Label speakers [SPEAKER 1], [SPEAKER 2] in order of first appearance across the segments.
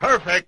[SPEAKER 1] Perfect.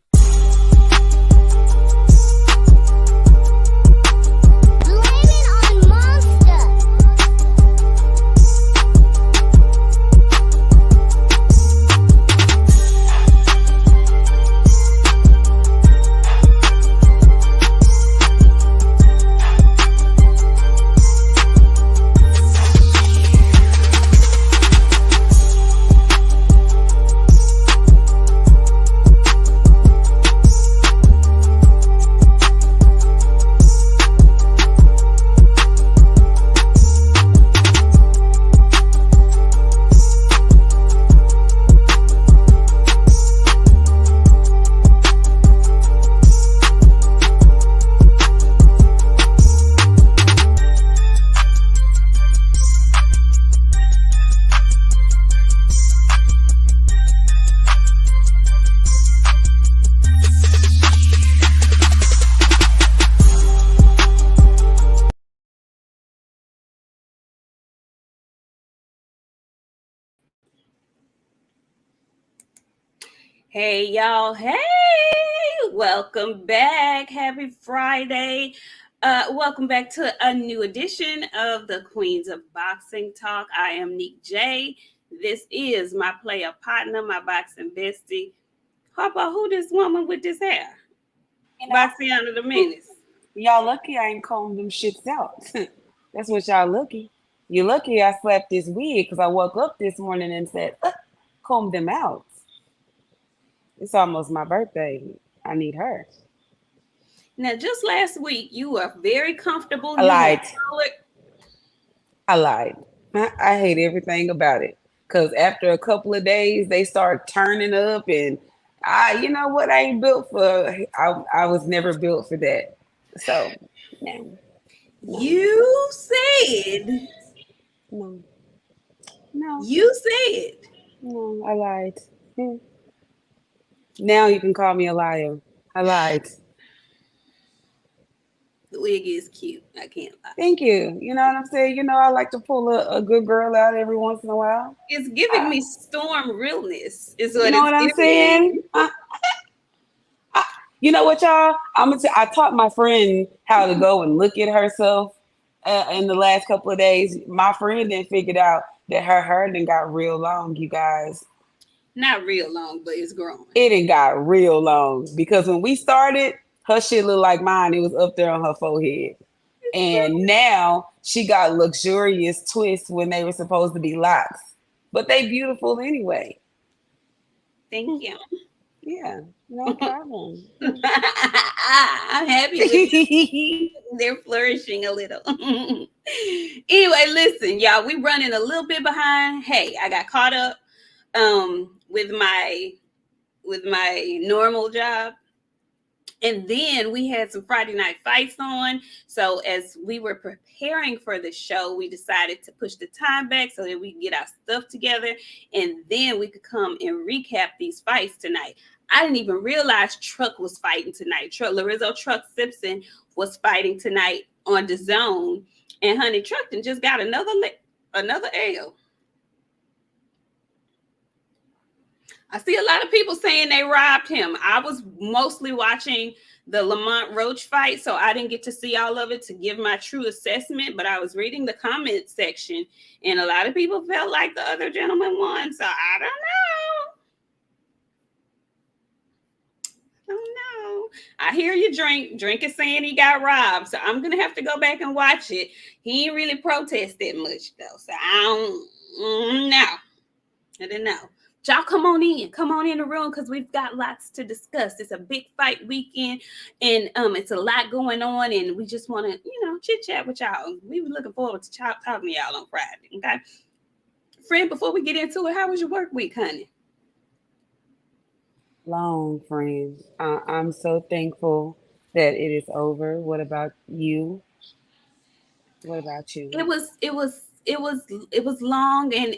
[SPEAKER 2] Hey, y'all. Hey, welcome back. Happy Friday. Welcome back to a new edition of the Queens of Boxing Talk. I am Nik-J. This is my player partner, my boxing bestie. How about who this woman with this hair? BOXIANA the Menace.
[SPEAKER 3] Y'all lucky I ain't combed them shits out. That's what y'all lucky. You lucky I slapped this wig because I woke up this morning and said, comb them out. It's almost my birthday. I need her.
[SPEAKER 2] Now, just last week, you were very comfortable.
[SPEAKER 3] I lied. I hate everything about it. Because after a couple of days, they start turning up and you know what? I ain't built for, I was never built for that. So, no.
[SPEAKER 2] You said.
[SPEAKER 3] No.
[SPEAKER 2] You said.
[SPEAKER 3] No, I lied. Now you can call me a liar. I lied.
[SPEAKER 2] The wig is cute. I can't lie.
[SPEAKER 3] Thank you. You know what I'm saying? You know, I like to pull a good girl out every once in a while.
[SPEAKER 2] It's giving me storm realness. Is what
[SPEAKER 3] you know what I'm saying? You know what, y'all? I taught my friend how to go and look at herself in the last couple of days. My friend then figured out that her hair then got real long, you guys.
[SPEAKER 2] Not real long, but it's growing.
[SPEAKER 3] It done got real long because when we started, her shit looked like mine. It was up there on her forehead. And now she got luxurious twists when they were supposed to be locks. But they beautiful anyway.
[SPEAKER 2] Thank you.
[SPEAKER 3] Yeah, no problem.
[SPEAKER 2] I'm happy with you. They're flourishing a little. Anyway, listen, y'all, we running a little bit behind. Hey, I got caught up with my normal job. And then we had some Friday night fights on. So as we were preparing for the show, we decided to push the time back so that we could get our stuff together. And then we could come and recap these fights tonight. I didn't even realize Truck was fighting tonight. Lorenzo Truck Simpson was fighting tonight on the zone. And honey, Truckton just got another L. I see a lot of people saying they robbed him. I was mostly watching the Lamont Roach fight, so I didn't get to see all of it to give my true assessment, but I was reading the comment section, and a lot of people felt like the other gentleman won, so I don't know. I hear you, Drink is saying he got robbed, so I'm going to have to go back and watch it. He ain't really protested much, though, so I don't know. I didn't know. Y'all come on in the room because we've got lots to discuss. It's a big fight weekend and it's a lot going on and we just want to, chit chat with y'all. We were looking forward to talking to y'all on Friday. Okay. Friend, before we get into it, how was your work week, honey?
[SPEAKER 3] Long, friend. I'm so thankful that it is over. What about you? What about you?
[SPEAKER 2] It was long and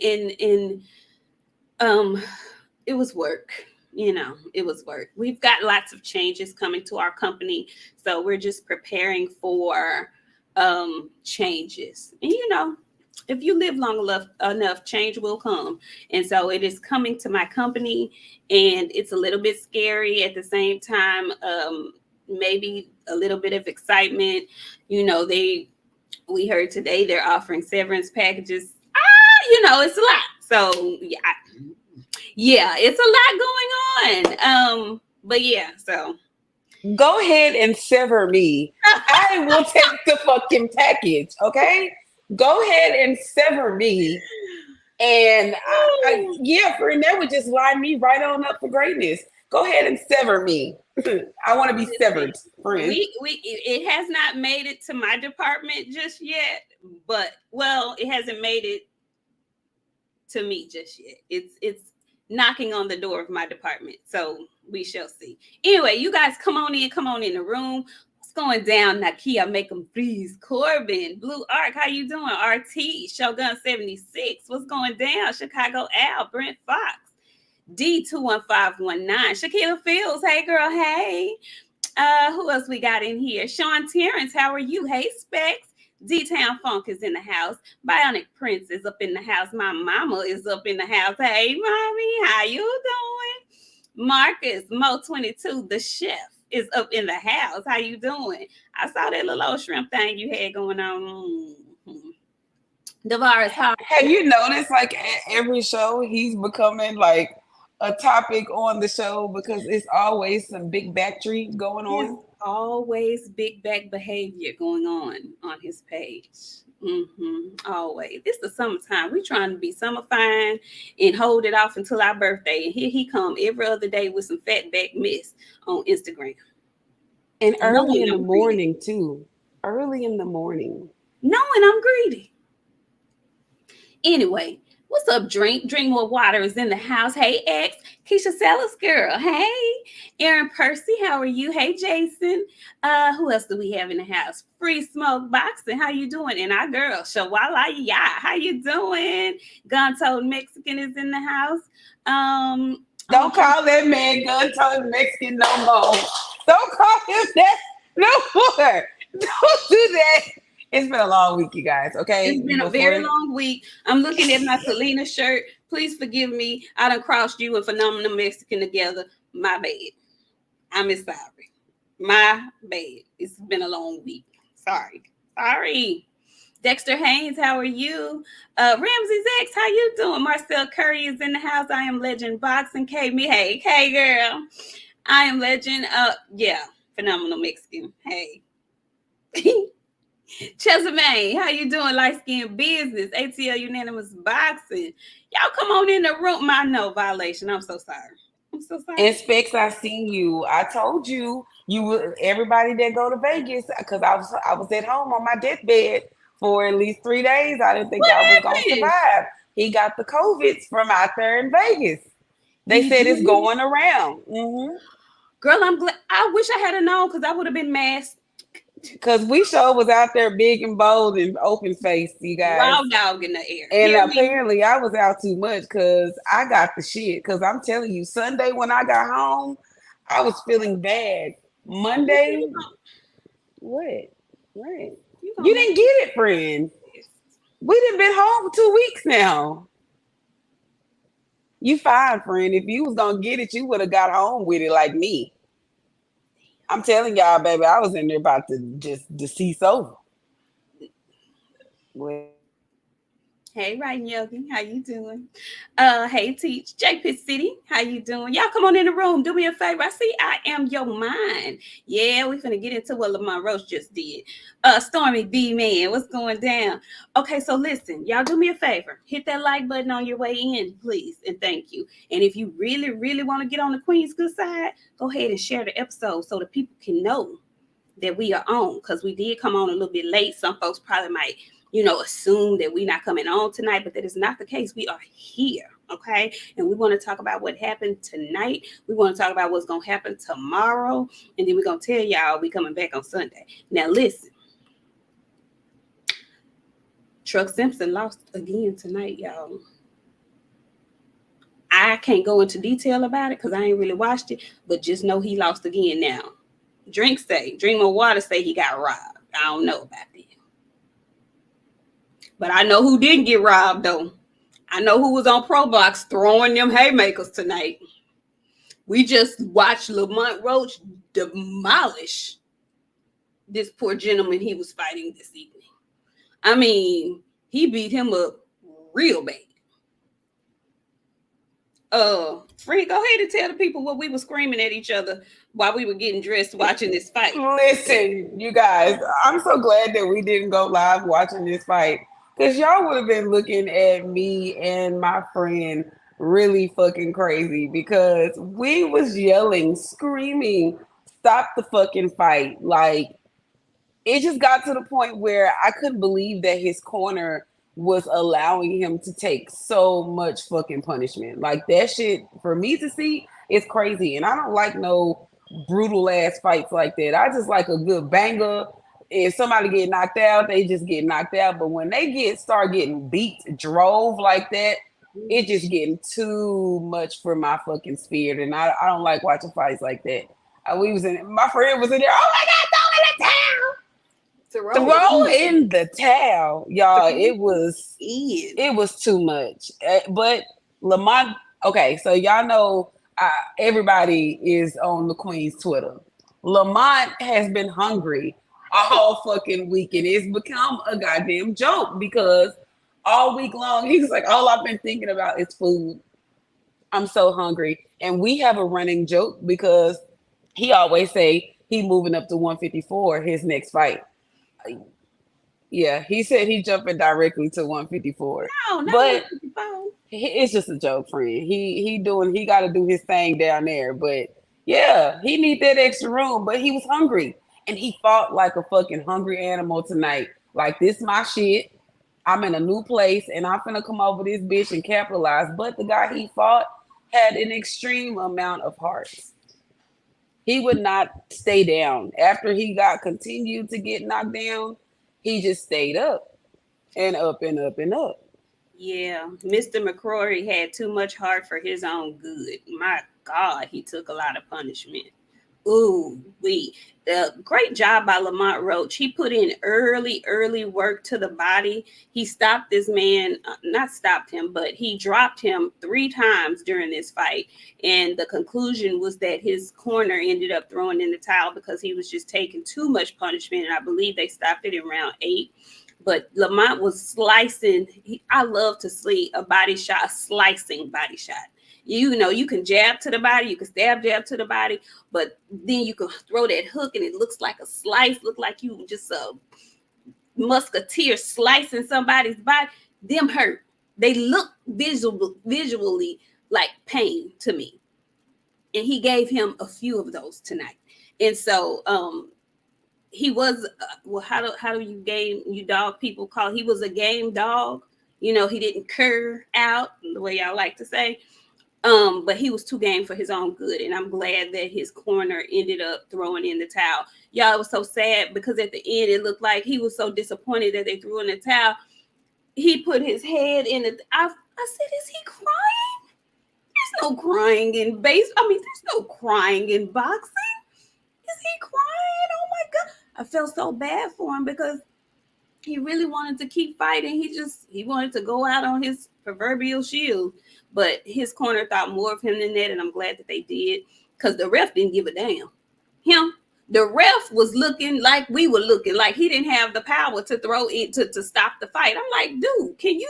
[SPEAKER 2] it was work. It was work. We've got lots of changes coming to our company, so we're just preparing for changes. And if you live long enough, change will come. And so it is coming to my company, and it's a little bit scary at the same time. Maybe a little bit of excitement. We heard today they're offering severance packages. It's a lot. So yeah, it's a lot going on. But yeah, so
[SPEAKER 3] Go ahead and sever me. I will take the fucking package, okay? Go ahead and sever me. And yeah, friend, that would just line me right on up for greatness. Go ahead and sever me. I want to be severed, friend.
[SPEAKER 2] It has not made it to my department just yet, but well, it hasn't made it to me just yet. It's knocking on the door of my department, so we shall see. Anyway, you guys come on in the room. What's going down? Nakia, make them freeze. Corbin, Blue Arc, how you doing? RT, Shogun 76, what's going down? Chicago Al, Brent Fox, D21519, Shakila Fields, hey girl, hey. Who else we got in here? Sean Terrence, how are you? Hey Specs. D-Town Funk is in the house. Bionic Prince is up in the house. My mama is up in the house. Hey, mommy, how you doing? Marcus, Mo22, the chef, is up in the house. How you doing? I saw that little old shrimp thing you had going on. Devara's Hall.
[SPEAKER 3] Have you noticed, like, at every show, he's becoming, like, a topic on the show because it's always some big battery going on?
[SPEAKER 2] There's always big back behavior going on his page. Always. It's the summertime. We trying to be summer fine and hold it off until our birthday. And here he come every other day with some fat back mess on Instagram.
[SPEAKER 3] And early in the morning, too. Early in the morning.
[SPEAKER 2] Knowing I'm greedy. Anyway, what's up, Drink? Drink More Water is in the house. Hey, X. Keisha Sellers girl. Hey. Aaron Percy, how are you? Hey, Jason. Who else do we have in the house? Free Smoke Boxing. How you doing? And our girl, Shawala Ya. How you doing? Gun-Toed Mexican is in the house.
[SPEAKER 3] Don't call that man Gun-Toed Mexican no more. Don't call him that no more. Don't do that. It's been a long week, you guys, okay?
[SPEAKER 2] It's been a very long week. I'm looking at my Selena shirt. Please forgive me. I done crossed you and Phenomenal Mexican together. My bad. I'm sorry. My bad. It's been a long week. Sorry. Dexter Haynes, how are you? Ramsey's X, how you doing? Marcel Curry is in the house. I am Legend Boxing. Hey, girl. I am Legend. Yeah, Phenomenal Mexican. Hey. Chesapeake, how you doing? Light Skin Business, ATL Unanimous Boxing. Y'all come on in the room. My no violation. I'm so sorry.
[SPEAKER 3] And Specs, I seen you. I told you would. Everybody that go to Vegas, because I was at home on my deathbed for at least 3 days. I didn't think y'all was gonna survive. He got the COVIDs from out there in Vegas. They said it's going around.
[SPEAKER 2] Girl, I'm glad. I wish I had known because I would have been masked.
[SPEAKER 3] Because we sure was out there big and bold and open faced, you guys.
[SPEAKER 2] Raw dog in the air.
[SPEAKER 3] And apparently I was out too much because I got the shit. Because I'm telling you, Sunday when I got home, I was feeling bad. Monday, what? You didn't get it, friend. We done been home for 2 weeks now. You fine, friend. If you was gonna get it, you would have got home with it like me. I'm telling y'all, baby, I was in there about to just decease over. Well,
[SPEAKER 2] hey, Writing Yogi, how you doing? Hey, Teach, J-Pit City, how you doing? Y'all come on in the room, do me a favor. I see I am your mind. Yeah, we finna get into what Lamont Roach just did. Stormy B, man, what's going down? Okay, so listen, y'all do me a favor. Hit that like button on your way in, please, and thank you. And if you really, really want to get on the Queen's good side, go ahead and share the episode so the people can know that we are on, because we did come on a little bit late. Some folks probably might assume that we're not coming on tonight, but that is not the case. We are here, okay? And we want to talk about what happened tonight. We want to talk about what's going to happen tomorrow. And then we're going to tell y'all we coming back on Sunday. Now, listen. Truck Simpson lost again tonight, y'all. I can't go into detail about it because I ain't really watched it, but just know he lost again now. Drink More Water say he got robbed. I don't know about that. But I know who didn't get robbed though. I know who was on ProBox throwing them haymakers tonight. We just watched Lamont Roach demolish this poor gentleman he was fighting this evening. I mean, he beat him up real bad. Friend, go ahead and tell the people what we were screaming at each other while we were getting dressed watching this fight.
[SPEAKER 3] Listen, you guys, I'm so glad that we didn't go live watching this fight because y'all would have been looking at me and my friend really fucking crazy because we was yelling, screaming, stop the fucking fight. Like, it just got to the point where I couldn't believe that his corner was allowing him to take so much fucking punishment. Like that shit for me to see is crazy. And I don't like no brutal ass fights like that. I just like a good banger. If somebody get knocked out, they just get knocked out. But when they start getting beat, drove like that, it just getting too much for my fucking spirit. And I don't like watching fights like that. My friend was in there. Oh my god, throw in the towel. Throw in the towel, y'all. It was too much. But Lamont, okay, so y'all know everybody is on the Queen's Twitter. Lamont has been hungry all fucking week, and it's become a goddamn joke because all week long he's like, all I've been thinking about is food. I'm so hungry, and we have a running joke because he always say he moving up to 154 his next fight. Yeah, he said he jumping directly to 154.
[SPEAKER 2] No,
[SPEAKER 3] but it's just a joke, friend. He got to do his thing down there. But yeah, he need that extra room. But he was hungry, and he fought like a fucking hungry animal tonight. Like, this my shit. I'm in a new place, and I'm finna come over this bitch and capitalize. But the guy he fought had an extreme amount of heart. He would not stay down after he continued to get knocked down. He just stayed up and up and up and up.
[SPEAKER 2] Yeah, Mr. McCrory had too much heart for his own good. My God, he took a lot of punishment. Ooh, great job by Lamont Roach. He put in early work to the body. He stopped this man, not stopped him, but he dropped him 3 times during this fight. And the conclusion was that his corner ended up throwing in the towel because he was just taking too much punishment. And I believe they stopped it in round 8. But Lamont was slicing. I love to see a body shot, a slicing body shot. You know, you can jab to the body, you can jab to the body, but then you can throw that hook and it looks like a slice, look like you just a musketeer slicing somebody's body. Them hurt. They look visually like pain to me. And he gave him a few of those tonight. And so he was how do you dog people call it? He was a game dog. You know, he didn't curve out the way y'all like to say. But he was too game for his own good, and I'm glad that his corner ended up throwing in the towel. Y'all, it was so sad because at the end it looked like he was so disappointed that they threw in the towel. He put his head in it. I said, "Is he crying?" There's no crying in there's no crying in boxing. Is he crying? Oh my God! I felt so bad for him because he really wanted to keep fighting. He wanted to go out on his proverbial shield. But his corner thought more of him than that, and I'm glad that they did because the ref didn't give a damn. The ref was looking like we were looking, like he didn't have the power to throw it to stop the fight. I'm like, dude, can you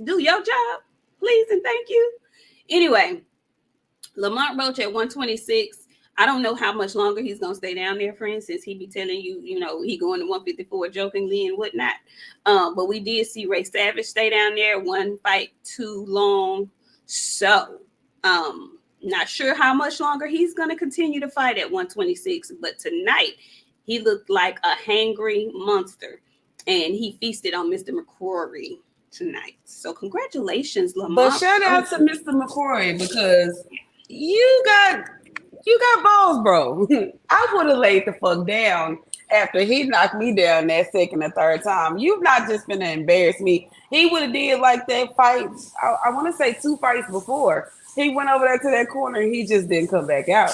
[SPEAKER 2] do your job, please and thank you? Anyway, Lamont Roach at 126. I don't know how much longer he's going to stay down there, friends, since he be telling you, you know, he going to 154 jokingly and whatnot. But we did see Ray Savage stay down there, one fight too long. So, not sure how much longer he's going to continue to fight at 126. But tonight, he looked like a hangry monster. And he feasted on Mr. McCrory tonight. So, congratulations, Lamont.
[SPEAKER 3] But shout out to Mr. McCrory because you got balls, bro. I would have laid the fuck down after he knocked me down that second or third time. You've not just been to embarrass me. He would have did like that fight. I want to say 2 fights before. He went over there to that corner and he just didn't come back out.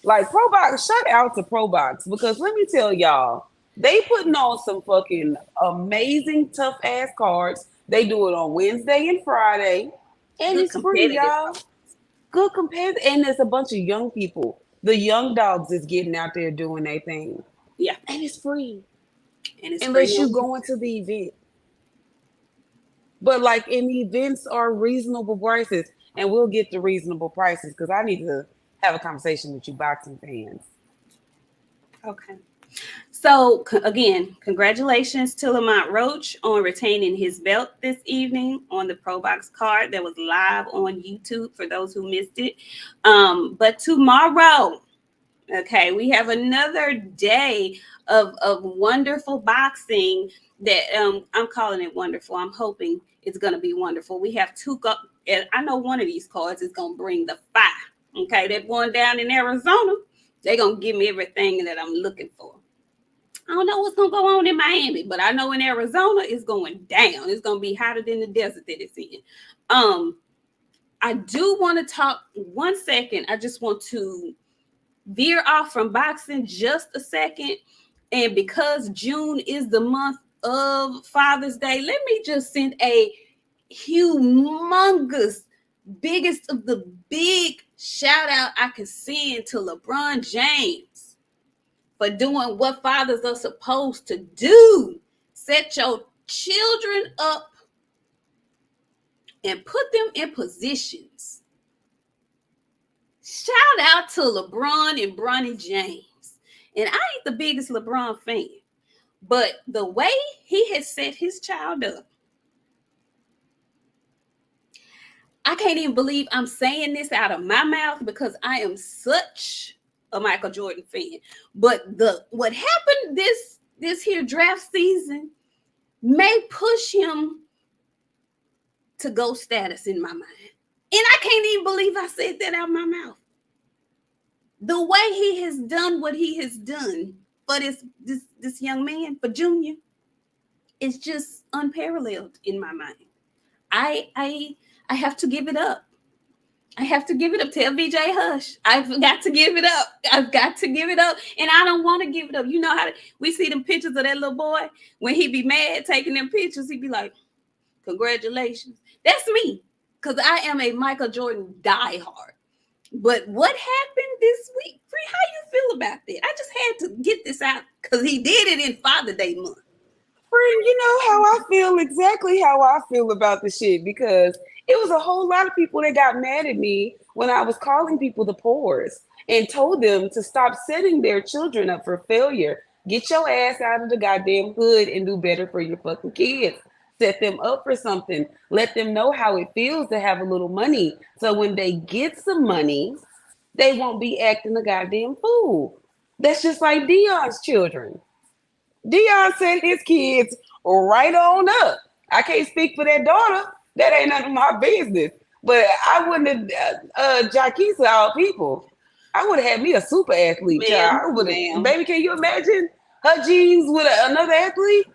[SPEAKER 3] Like ProBox, shout out to ProBox because let me tell y'all, They putting on some fucking amazing tough ass cards. They do it on Wednesday and Friday, and
[SPEAKER 2] Good
[SPEAKER 3] it's free,
[SPEAKER 2] competitive.
[SPEAKER 3] y'all. Good compared, and there's a bunch of young people. The young dogs is getting out there doing their thing,
[SPEAKER 2] Yeah,
[SPEAKER 3] and it's free
[SPEAKER 2] and it's free
[SPEAKER 3] unless you
[SPEAKER 2] on
[SPEAKER 3] go into the event. But like, in the events are reasonable prices, and we'll get to reasonable prices because I need to have a conversation with you boxing fans.
[SPEAKER 2] Okay. So again, congratulations to Lamont Roach on retaining his belt this evening on the ProBox card that was live on YouTube for those who missed it. But tomorrow, okay, we have another day of wonderful boxing that I'm calling it wonderful. I'm hoping it's going to be wonderful. We have and I know one of these cards is going to bring the fire. Okay, that one down in Arizona, they're going to give me everything that I'm looking for. I don't know what's gonna go on in Miami, but I know in Arizona it's going down. It's gonna be hotter than the desert that it's in. I do want to talk 1 second. I just want to veer off from boxing just a second. And because June is the month of Father's Day, let me just send a humongous, biggest of the big shout out I can send to LeBron James for doing what fathers are supposed to do. Set your children up and put them in positions. Shout out to LeBron and Bronny James. And I ain't the biggest LeBron fan, but the way he has set his child up, I can't even believe I'm saying this out of my mouth because I am such a Michael Jordan fan. But what happened this here draft season may push him to GOAT status in my mind. And I can't even believe I said that out of my mouth. The way he has done what he has done for this young man, for Junior, is just unparalleled in my mind. I have to give it up. I have to give it up. Tell VJ hush. I've got to give it up. I've got to give it up. And I don't want to give it up. You know how we see them pictures of that little boy when he be mad taking them pictures. He be like, congratulations. That's me. Because I am a Michael Jordan diehard. But what happened this week? Free, how you feel about that? I just had to get this out because he did it in Father Day month.
[SPEAKER 3] Friend, you know how I feel, exactly how I feel about the shit, because it was a whole lot of people that got mad at me when I was calling people the poors and told them to stop setting their children up for failure. Get your ass out of the goddamn hood and do better for your fucking kids. Set them up for something. Let them know how it feels to have a little money. So when they get some money, they won't be acting a goddamn fool. That's just like Dion's children. Dion sent his kids right on up. I can't speak for that daughter. That ain't none of my business. But I wouldn't have Jaquisa all people. I would have had me a super athlete, child. Baby, can you imagine her genes with another athlete?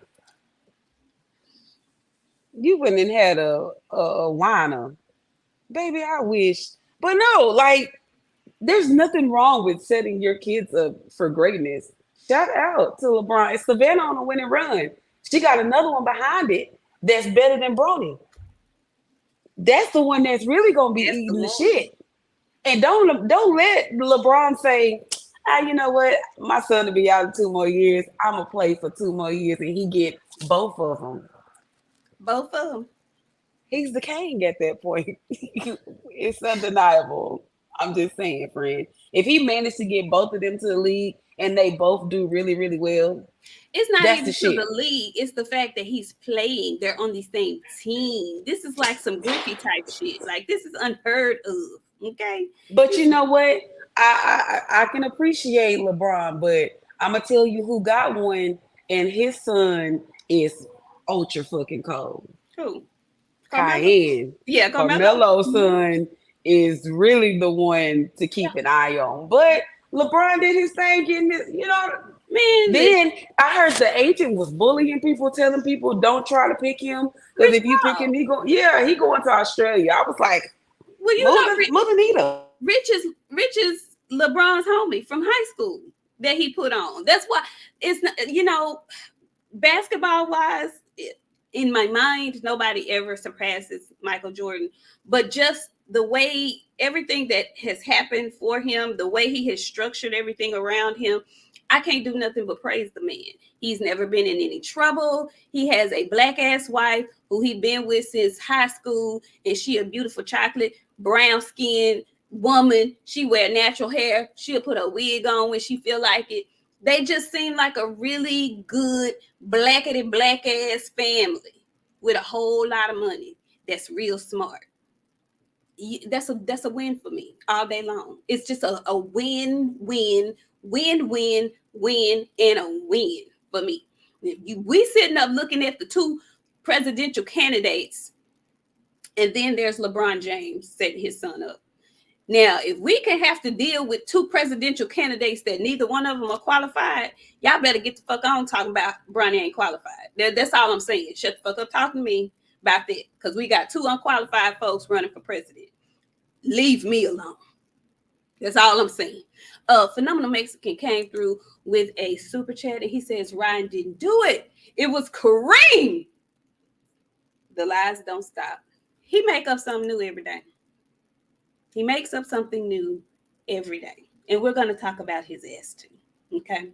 [SPEAKER 3] You wouldn't have had a whiner. Baby, I wish. But no, like, there's nothing wrong with setting your kids up for greatness. Shout out to LeBron. It's Savannah on a winning run. She got another one behind it that's better than Bronny. That's the one that's really gonna be eating the shit. And don't let LeBron say, you know what, my son will be out in 2 more years. I'm gonna play for 2 more years, and he get both of them.
[SPEAKER 2] Both of them.
[SPEAKER 3] He's the king at that point. It's undeniable. I'm just saying, friend. If he managed to get both of them to the league and they both do really, really well,
[SPEAKER 2] it's not even to the league. It's the fact that he's playing. They're on the same team. This is like some Griffey type shit. Like, this is unheard of. Okay.
[SPEAKER 3] But you know what? I can appreciate LeBron, but I'm gonna tell you who got one, and his son is ultra fucking cold.
[SPEAKER 2] Who?
[SPEAKER 3] Cayenne.
[SPEAKER 2] Yeah,
[SPEAKER 3] Carmelo's son is really the one to keep an eye on. But LeBron did his thing, getting this,
[SPEAKER 2] man.
[SPEAKER 3] Then I heard the agent was bullying people, telling people don't try to pick him because if you pick him, he going to Australia. I was like,
[SPEAKER 2] well,
[SPEAKER 3] Mother Nita.
[SPEAKER 2] Rich is LeBron's homie from high school. that he put on. That's why it's not, basketball wise, in my mind, nobody ever surpasses Michael Jordan. But just the way everything that has happened for him, the way he has structured everything around him, I can't do nothing but praise the man. He's never been in any trouble. He has a black ass wife who he been with since high school, and she a beautiful chocolate brown skin woman. She wear natural hair. She'll put a wig on when she feel like it. They just seem like a really good blackety black ass family with a whole lot of money. That's real smart. That's a win for me all day long. It's just a win, win, win, win, win, and a win for me. We sitting up looking at the two presidential candidates, and then there's LeBron James setting his son up. Now, if we can have to deal with two presidential candidates that neither one of them are qualified, y'all better get the fuck on talking about Bronny ain't qualified. That's all I'm saying. Shut the fuck up talking to me about that, because we got two unqualified folks running for president. Leave me alone. That's all I'm saying. Phenomenal Mexican came through with a super chat, and he says Ryan didn't do it. It was Kareem. The lies don't stop. He make up something new every day. He makes up something new every day. And we're going to talk about his ass too. Okay.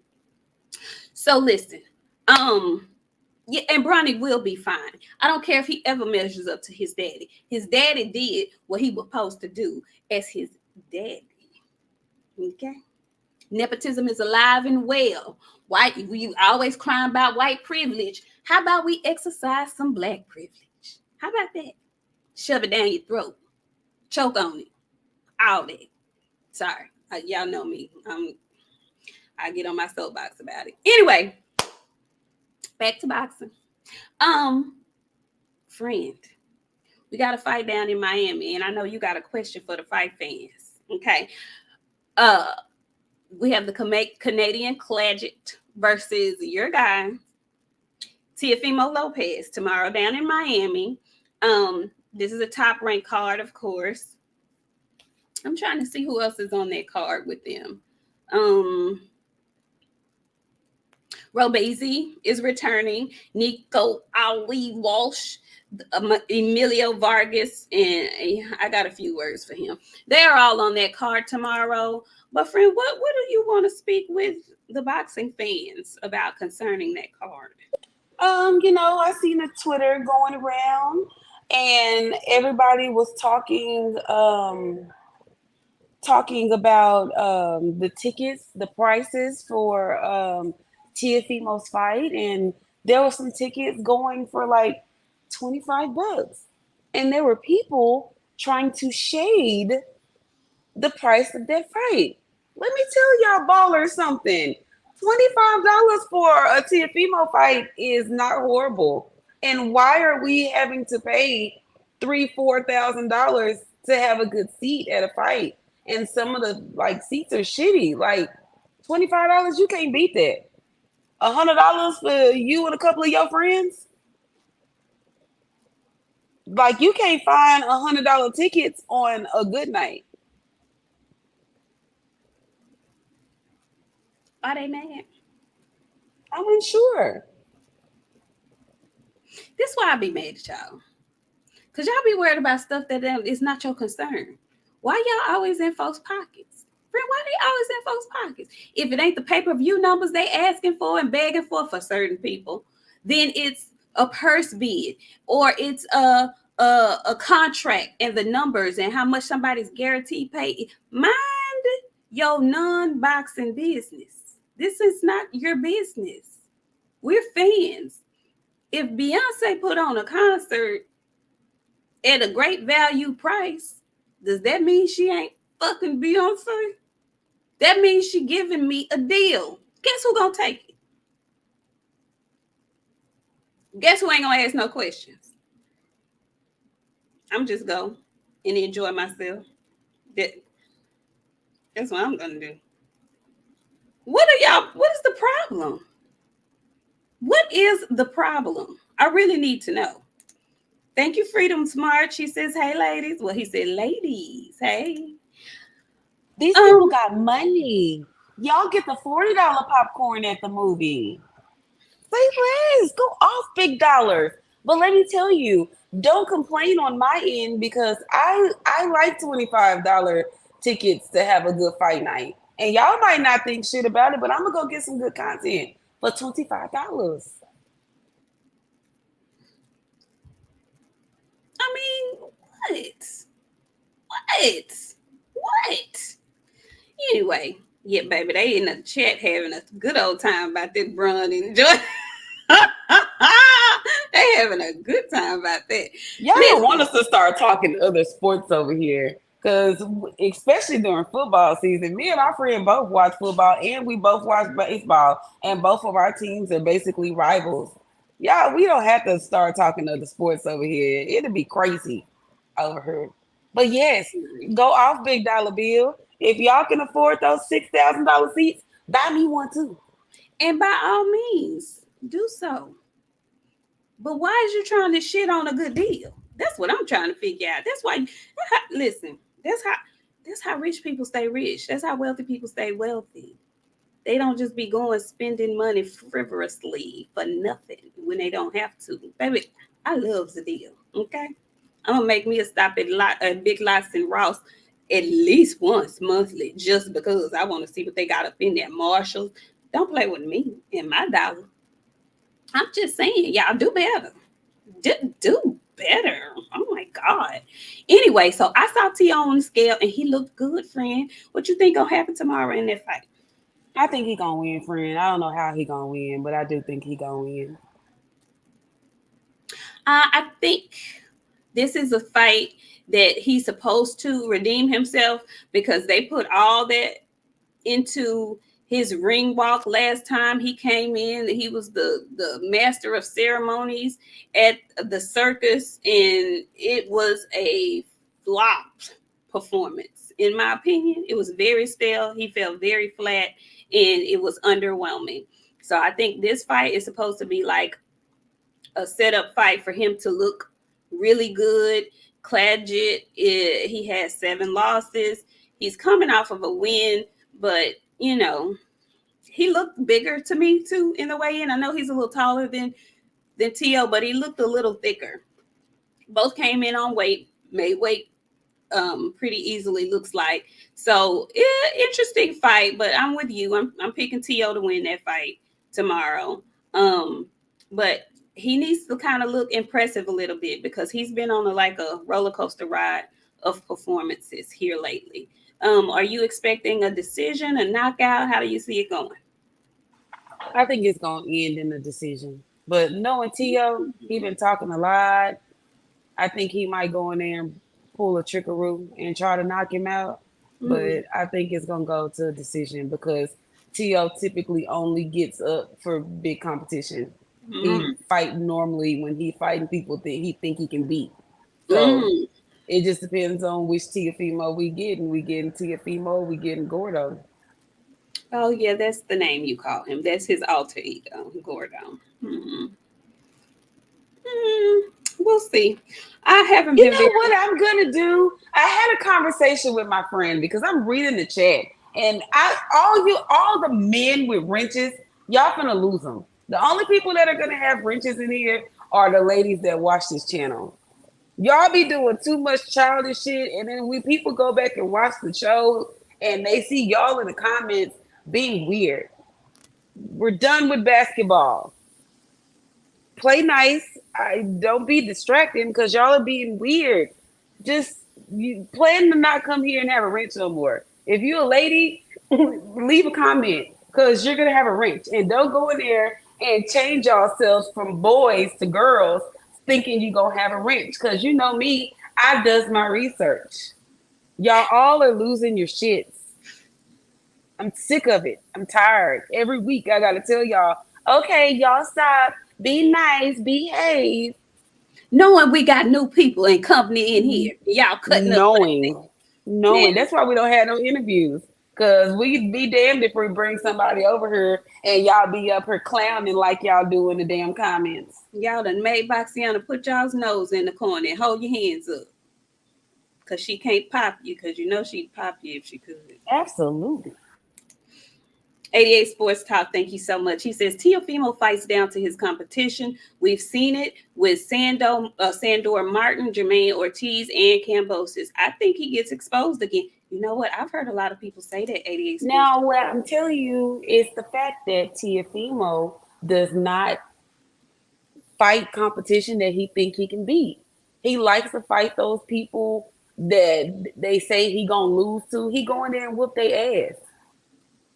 [SPEAKER 2] So listen. Yeah, and Bronny will be fine. I don't care if he ever measures up to his daddy. His daddy did what he was supposed to do as his daddy. Okay. Nepotism is alive and well. We always crying about white privilege. How about we exercise some black privilege? How about that? Shove it down your throat. Choke on it. All that. Sorry. Y'all know me. I get on my soapbox about it. Anyway, back to boxing. Friend, we got a fight down in Miami, and I know you got a question for the fight fans. Okay. We have the Canadian Claggett versus your guy, Teofimo Lopez, tomorrow down in Miami. This is a top-ranked card, of course. I'm trying to see who else is on that card with them. Robazy is returning. Nico Ali Walsh, Emilio Vargas, and I got a few words for him. They're all on that card tomorrow. But friend, what do you want to speak with the boxing fans about concerning that card?
[SPEAKER 3] I seen a Twitter going around, and everybody was talking about the tickets, the prices for Teofimo's fight, and there were some tickets going for like $25, and there were people trying to shade the price of that fight. Let me tell y'all ballers something. $25 for a Teofimo fight is not horrible. And why are we having to pay $3,000-$4,000 to have a good seat at a fight? And some of the seats are shitty. Like $25, you can't beat that. $100 for you and a couple of your friends. Like you can't find $100 tickets on a good night.
[SPEAKER 2] Are they mad?
[SPEAKER 3] I'm unsure.
[SPEAKER 2] This is why I be mad at y'all. Because y'all be worried about stuff that is not your concern. Why y'all always in folks' pockets? Friend, why they always in folks' pockets? If it ain't the pay-per-view numbers they asking for and begging for certain people, then it's a purse bid or it's a contract and the numbers and how much somebody's guaranteed pay. Mind your non-boxing business. This is not your business. We're fans. If Beyonce put on a concert at a great value price, does that mean she ain't fucking Beyonce? That means she giving me a deal. Guess who gonna take it? Guess who ain't gonna ask no questions? I'm just go and enjoy myself. That's what I'm gonna do. What is the problem? What is the problem? I really need to know. Thank you, Freedom Smart. She says, hey, ladies. Well, he said, ladies, hey.
[SPEAKER 3] These people got money. Y'all get the $40 popcorn at the movie. Say less. Go off big dollars. But let me tell you, don't complain on my end because I like $25 tickets to have a good fight night. And y'all might not think shit about it, but I'm gonna go get some good content for $25.
[SPEAKER 2] I mean, what? What? What? Anyway, yeah, baby, they in the chat having a good old time about this Bron and Joy. They having a good time about that.
[SPEAKER 3] Y'all don't want
[SPEAKER 2] Listen,
[SPEAKER 3] us to start talking other sports over here. Because especially during football season, me and my friend both watch football and we both watch baseball. And both of our teams are basically rivals. Y'all, we don't have to start talking other sports over here. It'll be crazy over here. But yes, go off big dollar bill. If y'all can afford those $6,000 seats, buy me one too.
[SPEAKER 2] and by all means, do so. But why is you trying to shit on a good deal? That's what I'm trying to figure out. Listen, that's how rich people stay rich. That's how wealthy people stay wealthy. They don't just be going spending money frivolously for nothing when they don't have to. Baby, I love the deal. Okay, I'm gonna make me a stop at Big Lots and Ross at least once monthly, just because I want to see what they got up in there. Marshalls, don't play with me and my dollar. I'm just saying, y'all do better. Do better. Oh my God. Anyway, so I saw T on the scale and he looked good, friend. What you think gonna happen tomorrow in that fight?
[SPEAKER 3] I think he gonna win, friend. I don't know how he gonna win, but I do think he gonna win.
[SPEAKER 2] I think this is a fight that he's supposed to redeem himself because they put all that into his ring walk last time he came in. He was the master of ceremonies at the circus, and it was a flop performance. In my opinion, it was very stale. He felt very flat, and it was underwhelming. So I think this fight is supposed to be like a setup fight for him to look really good. Claggett, he has 7 losses. He's coming off of a win, but he looked bigger to me too in the way in. I know he's a little taller than T.O., but he looked a little thicker. Both came in on weight, made weight pretty easily, looks like. So interesting fight, but I'm with you. I'm picking T.O. to win that fight tomorrow. But he needs to kind of look impressive a little bit because he's been on like a roller coaster ride of performances here lately. Are you expecting a decision, a knockout? How do you see it going?
[SPEAKER 3] I think it's gonna end in a decision. But knowing Tio, he been talking a lot. I think he might go in there and pull a trickaroo and try to knock him out.
[SPEAKER 2] Mm,
[SPEAKER 3] But I think it's gonna go to a decision because Tio typically only gets up for big competition. He
[SPEAKER 2] mm,
[SPEAKER 3] fight normally when he fighting people that he think he can beat. So
[SPEAKER 2] mm.
[SPEAKER 3] it just depends on which Teofimo we get, and we getting Teofimo, we getting Gordo.
[SPEAKER 2] Oh yeah, that's the name you call him. That's his alter ego, Gordon. Mm, we'll see. I haven't
[SPEAKER 3] You
[SPEAKER 2] been
[SPEAKER 3] know
[SPEAKER 2] very.
[SPEAKER 3] what I'm gonna do? I had a conversation with my friend because I'm reading the chat, and all the men with wrenches, y'all gonna lose them. The only people that are gonna have wrenches in here are the ladies that watch this channel. Y'all be doing too much childish shit, and then when people go back and watch the show and they see y'all in the comments being weird. We're done with basketball. Play nice. I don't be distracting because y'all are being weird. Just you plan to not come here and have a wrench no more. If you're a lady, leave a comment because you're gonna have a wrench, and don't go in there and change yourselves from boys to girls thinking you gonna have a wrench because you know me, I does my research. Y'all all are losing your shits. I'm sick of it. I'm tired. Every week I gotta tell y'all, okay, y'all stop. Be nice. Behave.
[SPEAKER 2] Knowing we got new people and company in here, y'all cutting up like that.
[SPEAKER 3] Knowing. Knowing.
[SPEAKER 2] Now,
[SPEAKER 3] That's why we don't have no interviews. Cause we be damned if we bring somebody over here and y'all be up here clowning like y'all do in the damn comments.
[SPEAKER 2] y'all done made BOXIANA put y'all's nose in the corner and hold your hands up. Cause she can't pop you, cause you know she'd pop you if she could.
[SPEAKER 3] Absolutely.
[SPEAKER 2] 88 Sports Talk, thank you so much. He says Teofimo fights down to his competition. We've seen it with Sandor Martin, Jermaine Ortiz, and Cambosis. I think he gets exposed again. You know what? I've heard a lot of people say that 88 Sports.
[SPEAKER 3] Now, what I'm telling you is the fact that Teofimo does not fight competition that he think he can beat. He likes to fight those people that they say he gonna lose to. He go in there and whoop their ass.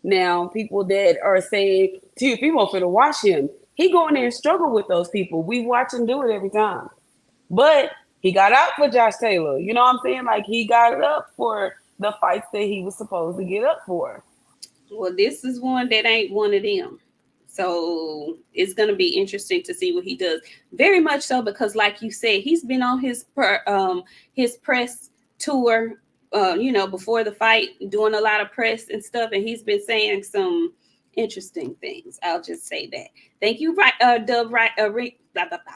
[SPEAKER 3] Now, people that are saying Teofimo finna watch him, he go in there and struggle with those people. We watch him do it every time. But he got out for Josh Taylor. You know what I'm saying? Like he got it up for the fights that he was supposed to get up for.
[SPEAKER 2] Well, this is one that ain't one of them. So it's going to be interesting to see what he does. Very much so, because like you said, he's been on his press tour, before the fight, doing a lot of press and stuff, and he's been saying some interesting things. I'll just say that. Thank you, Dub, right, Rick, blah, blah, blah.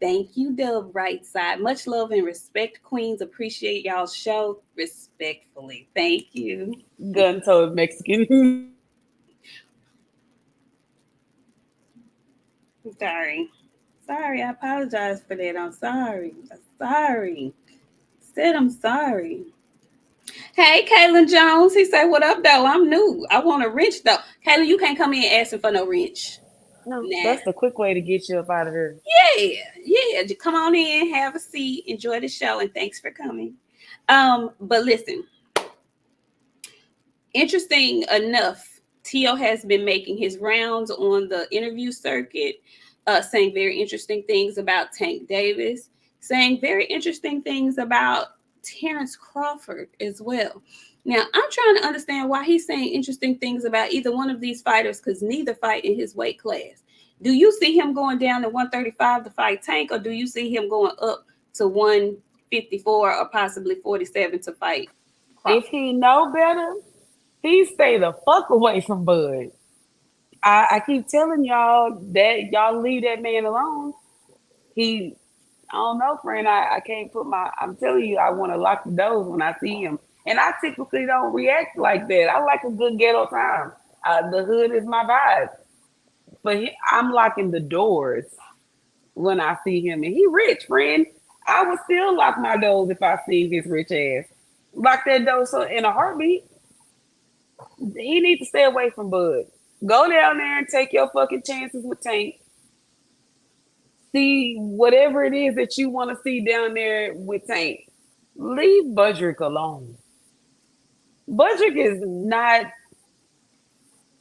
[SPEAKER 2] Thank you, Dub, right side. Much love and respect, Queens. Appreciate y'all's show respectfully. Thank you.
[SPEAKER 3] Gun toed Mexican.
[SPEAKER 2] Sorry. Sorry, I apologize for that. I'm sorry. I'm sorry. Said I'm sorry. Hey, Kaylin Jones. He said, what up, though? I'm new. I want a wrench, though. Kaylin, you can't come in asking for no wrench.
[SPEAKER 3] No, that's the quick way to get you up out of here.
[SPEAKER 2] Yeah. Come on in, have a seat, enjoy the show, and thanks for coming. But listen, interesting enough, Tio has been making his rounds on the interview circuit, saying very interesting things about Tank Davis, saying very interesting things about Terrence Crawford as well. Now, I'm trying to understand why he's saying interesting things about either one of these fighters, because neither fight in his weight class. Do you see him going down to 135 to fight Tank, or do you see him going up to 154 or possibly 47 to fight Crawford?
[SPEAKER 3] If he know better, he stay the fuck away from Bud. I keep telling y'all that y'all leave that man alone. I don't know, friend. I can't I'm telling you, I want to lock the doors when I see him. And I typically don't react like that. I like a good ghetto time. The hood is my vibe. But I'm locking the doors when I see him. And he rich, friend. I would still lock my doors if I see his rich ass. Lock that door so in a heartbeat. He needs to stay away from Bud. Go down there and take your fucking chances with Tank. See whatever it is that you want to see down there with Tank. Leave Budrick alone. Budrick is not.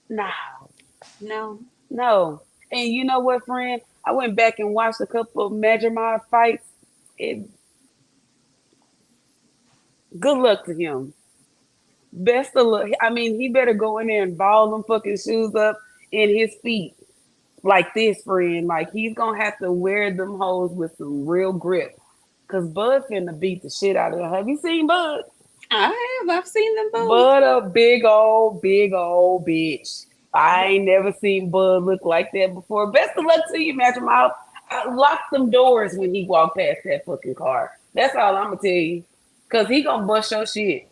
[SPEAKER 2] No.
[SPEAKER 3] No. And you know what, friend? I went back and watched a couple of Majormod fights. Good luck to him. Best of luck. I mean, he better go in there and ball them fucking shoes up in his feet like this, friend. Like he's gonna have to wear them hoes with some real grip. Cause Bud finna beat the shit out of him. Have you seen Bud?
[SPEAKER 2] I have. I've seen them both.
[SPEAKER 3] Bud a big old bitch. I ain't never seen Bud look like that before. Best of luck to you, Match him out. I locked them doors when he walked past that fucking car. That's all I'm gonna tell you. Cause he gonna bust your shit.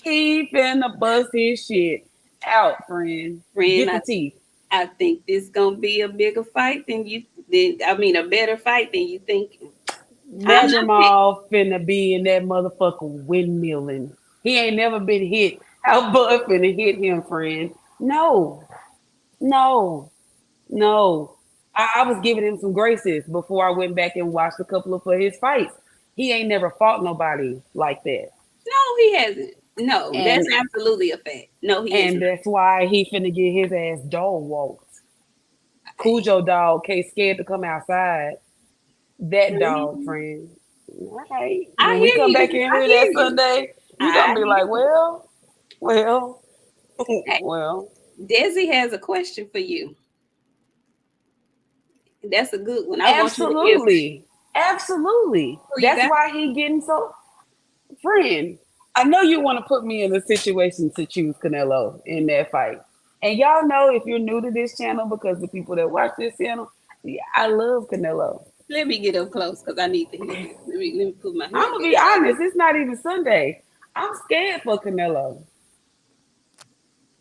[SPEAKER 3] He finna bust his shit out, friend. Get the teeth.
[SPEAKER 2] I think this gonna be a bigger fight than a better fight than you think.
[SPEAKER 3] Jamal finna be in that motherfucker windmilling. He ain't never been hit. How Bud finna hit him, friend? No. I was giving him some graces before I went back and watched a couple of his fights. He ain't never fought nobody like that.
[SPEAKER 2] No, he hasn't. No, that's absolutely a fact. No, he
[SPEAKER 3] hasn't. And that's why he finna get his ass dog walked. Cujo dog can't scared to come outside. That dog, friend. All right. When we come back in here that Sunday, you're gonna be like, well.
[SPEAKER 2] Desi has a question for you. That's a good one.
[SPEAKER 3] Absolutely. That's why he getting so. Friend, I know you want to put me in a situation to choose Canelo in that fight. And y'all know if you're new to this channel, because the people that watch this channel, I love Canelo.
[SPEAKER 2] Let me get up close because I need to hear this. Let me put my hand.
[SPEAKER 3] I'm going to be honest. It's not even Sunday. I'm scared for Canelo.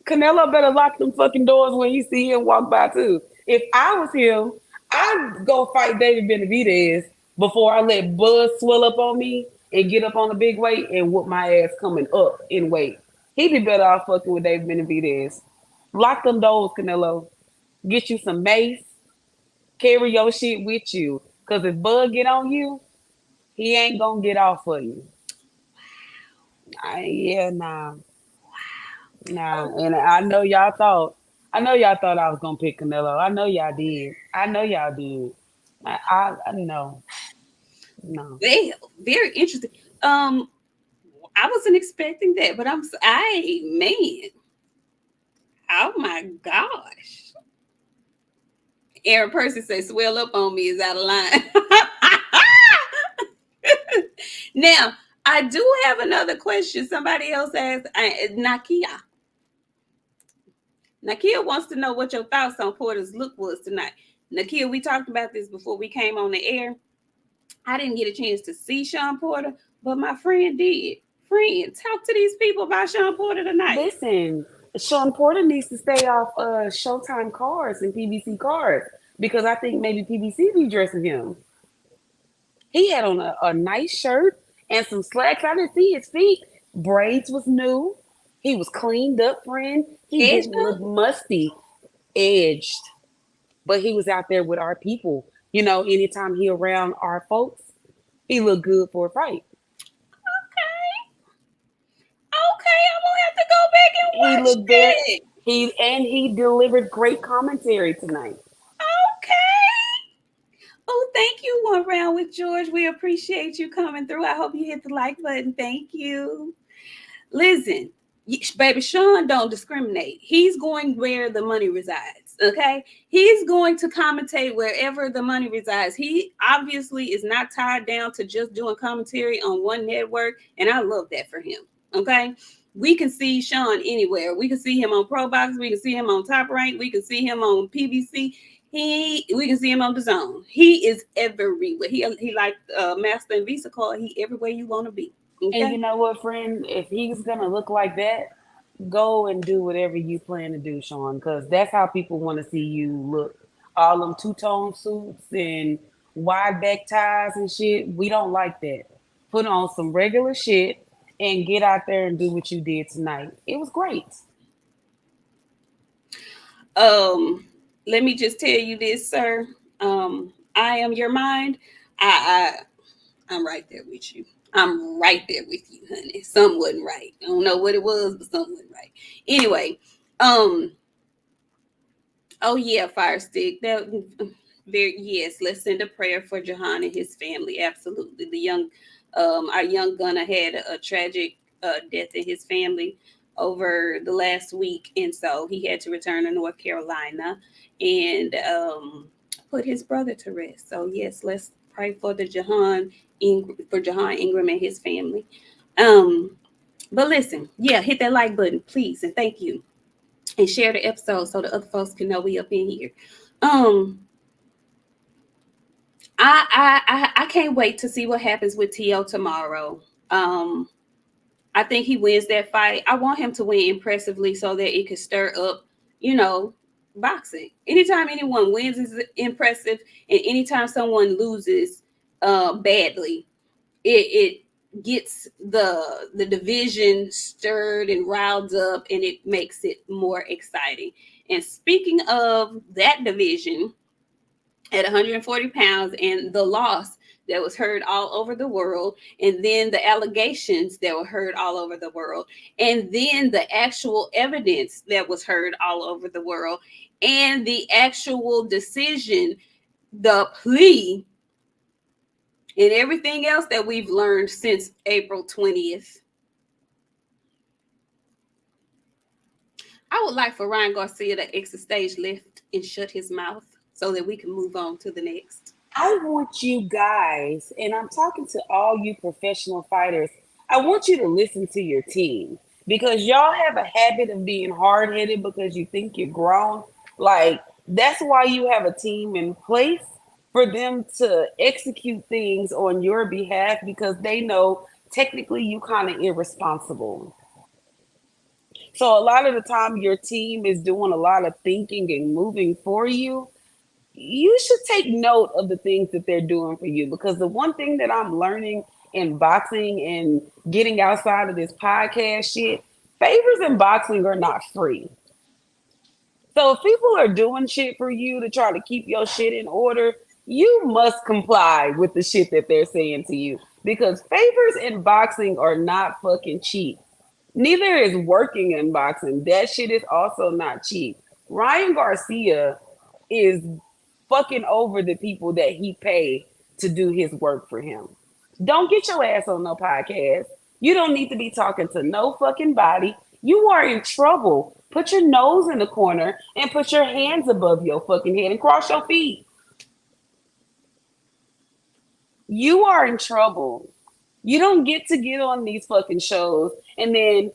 [SPEAKER 3] Canelo better lock them fucking doors when you see him walk by too. If I was him, I'd go fight David Benavidez before I let Buzz swell up on me and get up on the big weight and whoop my ass coming up in weight. He'd be better off fucking with David Benavidez. Lock them doors, Canelo. Get you some mace. Carry your shit with you. Cause if Bud get on you, he ain't gonna get off for you. Yeah, nah. Nah, and I know y'all thought I was gonna pick Canelo. I know y'all did. I know y'all did. I know, no.
[SPEAKER 2] They very interesting. I wasn't expecting that, but I man, oh my gosh. Aaron Percy says, "Swell up on me" is out of line. Now, I do have another question. Somebody else asked, Nakia. Nakia wants to know what your thoughts on Porter's look was tonight. Nakia, we talked about this before we came on the air. I didn't get a chance to see Shawn Porter, but my friend did. Friend, talk to these people about Shawn Porter tonight.
[SPEAKER 3] Listen, Shawn Porter needs to stay off Showtime cards and PBC cards because I think maybe PBC be dressing him. He had on a nice shirt and some slacks. I didn't see his feet. Braids was new. He was cleaned up, friend. He
[SPEAKER 2] Edged
[SPEAKER 3] didn't look
[SPEAKER 2] up?
[SPEAKER 3] musty, edged, but he was out there with our people. You know, anytime he around our folks, he looked good for a fight.
[SPEAKER 2] Okay. Okay, I'm gonna have to go back and
[SPEAKER 3] He
[SPEAKER 2] watch
[SPEAKER 3] looked very
[SPEAKER 2] that.
[SPEAKER 3] he delivered great commentary tonight.
[SPEAKER 2] Okay. Oh, thank you, One Round with George. We appreciate you coming through. I hope you hit the like button. Thank you. Listen, baby, Shawn don't discriminate. He's going where the money resides. Okay, he's going to commentate wherever the money resides. He obviously is not tied down to just doing commentary on one network, and I love that for him. Okay, we can see Shawn anywhere. We can see him on ProBox. We can see him on Top Rank. We can see him on PBC. We can see him on the Zone. He is everywhere. He like Master and Visa card. He everywhere you want to be.
[SPEAKER 3] And you
[SPEAKER 2] Okay.
[SPEAKER 3] know what, friend? If he's gonna look like that, go and do whatever you plan to do, Shawn, because that's how people want to see you look. All them two-tone suits and wide back ties and shit. We don't like that. Put on some regular shit and get out there and do what you did tonight. It was great.
[SPEAKER 2] Um, Let me just tell you this, sir. I am your mind. I I'm right there with you. I'm right there with you, honey. Some wasn't right. I don't know what it was, but some wasn't right. Anyway, um, oh yeah, Fire Stick. That very yes. Let's send a prayer for Jahan and his family. Absolutely. Our young gunner had a tragic death in his family over the last week, and so he had to return to North Carolina and put his brother to rest. So yes, let's pray for for Jahan Ingram and his family. Um, but listen, yeah, hit that like button, please, and thank you, and share the episode so the other folks can know we up in here. Um, I can't wait to see what happens with T.O. tomorrow. Um, I think he wins that fight. I want him to win impressively so that it could stir up, you know, boxing. Anytime anyone wins is impressive, and anytime someone loses badly, it gets the division stirred and riled up, and it makes it more exciting. And speaking of that division, at 140 pounds and the loss that was heard all over the world, and then the allegations that were heard all over the world, and then the actual evidence that was heard all over the world, and the actual decision, the plea, and everything else that we've learned since April 20th. I would like for Ryan Garcia to exit stage left and shut his mouth so that we can move on to the next.
[SPEAKER 3] I want you guys, and I'm talking to all you professional fighters, I want you to listen to your team because y'all have a habit of being hard headed because you think you're grown. Like, that's why you have a team in place for them to execute things on your behalf because they know technically you kind of irresponsible. So a lot of the time your team is doing a lot of thinking and moving for you. You should take note of the things that they're doing for you, because the one thing that I'm learning in boxing and getting outside of this podcast shit, favors in boxing are not free. So if people are doing shit for you to try to keep your shit in order, you must comply with the shit that they're saying to you, because favors in boxing are not fucking cheap. Neither is working in boxing. That shit is also not cheap. Ryan Garcia is fucking over the people that he pay to do his work for him. Don't get your ass on no podcast. You don't need to be talking to no fucking body. You are in trouble. Put your nose in the corner and put your hands above your fucking head and cross your feet. You are in trouble. You don't get on these fucking shows and then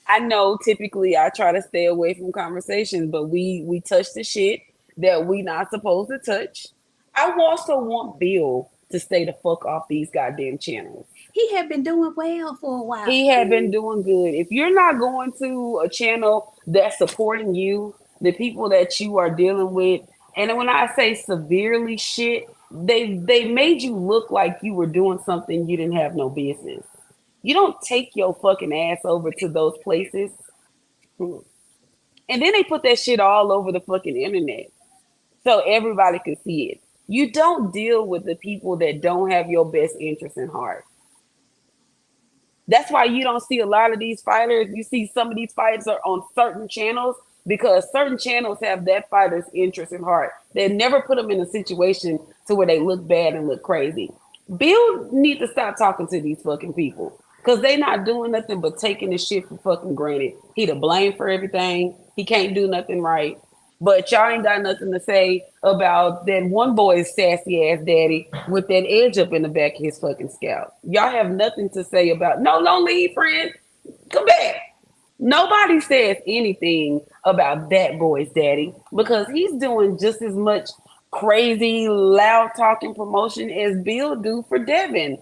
[SPEAKER 3] I know typically I try to stay away from conversations, but we touch the shit that we not supposed to touch. I also want Bill to stay the fuck off these goddamn channels.
[SPEAKER 2] He had been doing well for a while.
[SPEAKER 3] He had been doing good. If you're not going to a channel that's supporting you, the people that you are dealing with, and when I say severely shit, they made you look like you were doing something you didn't have no business. You don't take your fucking ass over to those places. And then they put that shit all over the fucking internet so everybody could see it. You don't deal with the people that don't have your best interest in heart. That's why you don't see a lot of these fighters. You see some of these fighters are on certain channels because certain channels have that fighter's interest in heart. They never put them in a situation to where they look bad and look crazy. Bill need to stop talking to these fucking people because they not doing nothing but taking this shit for fucking granted. He to blame for everything. He can't do nothing right. But y'all ain't got nothing to say about that one boy's sassy ass daddy with that edge up in the back of his fucking scalp. Y'all have nothing to say about. No, don't leave, friend. Come back. Nobody says anything about that boy's daddy because he's doing just as much crazy, loud talking promotion as Bill do for Devin.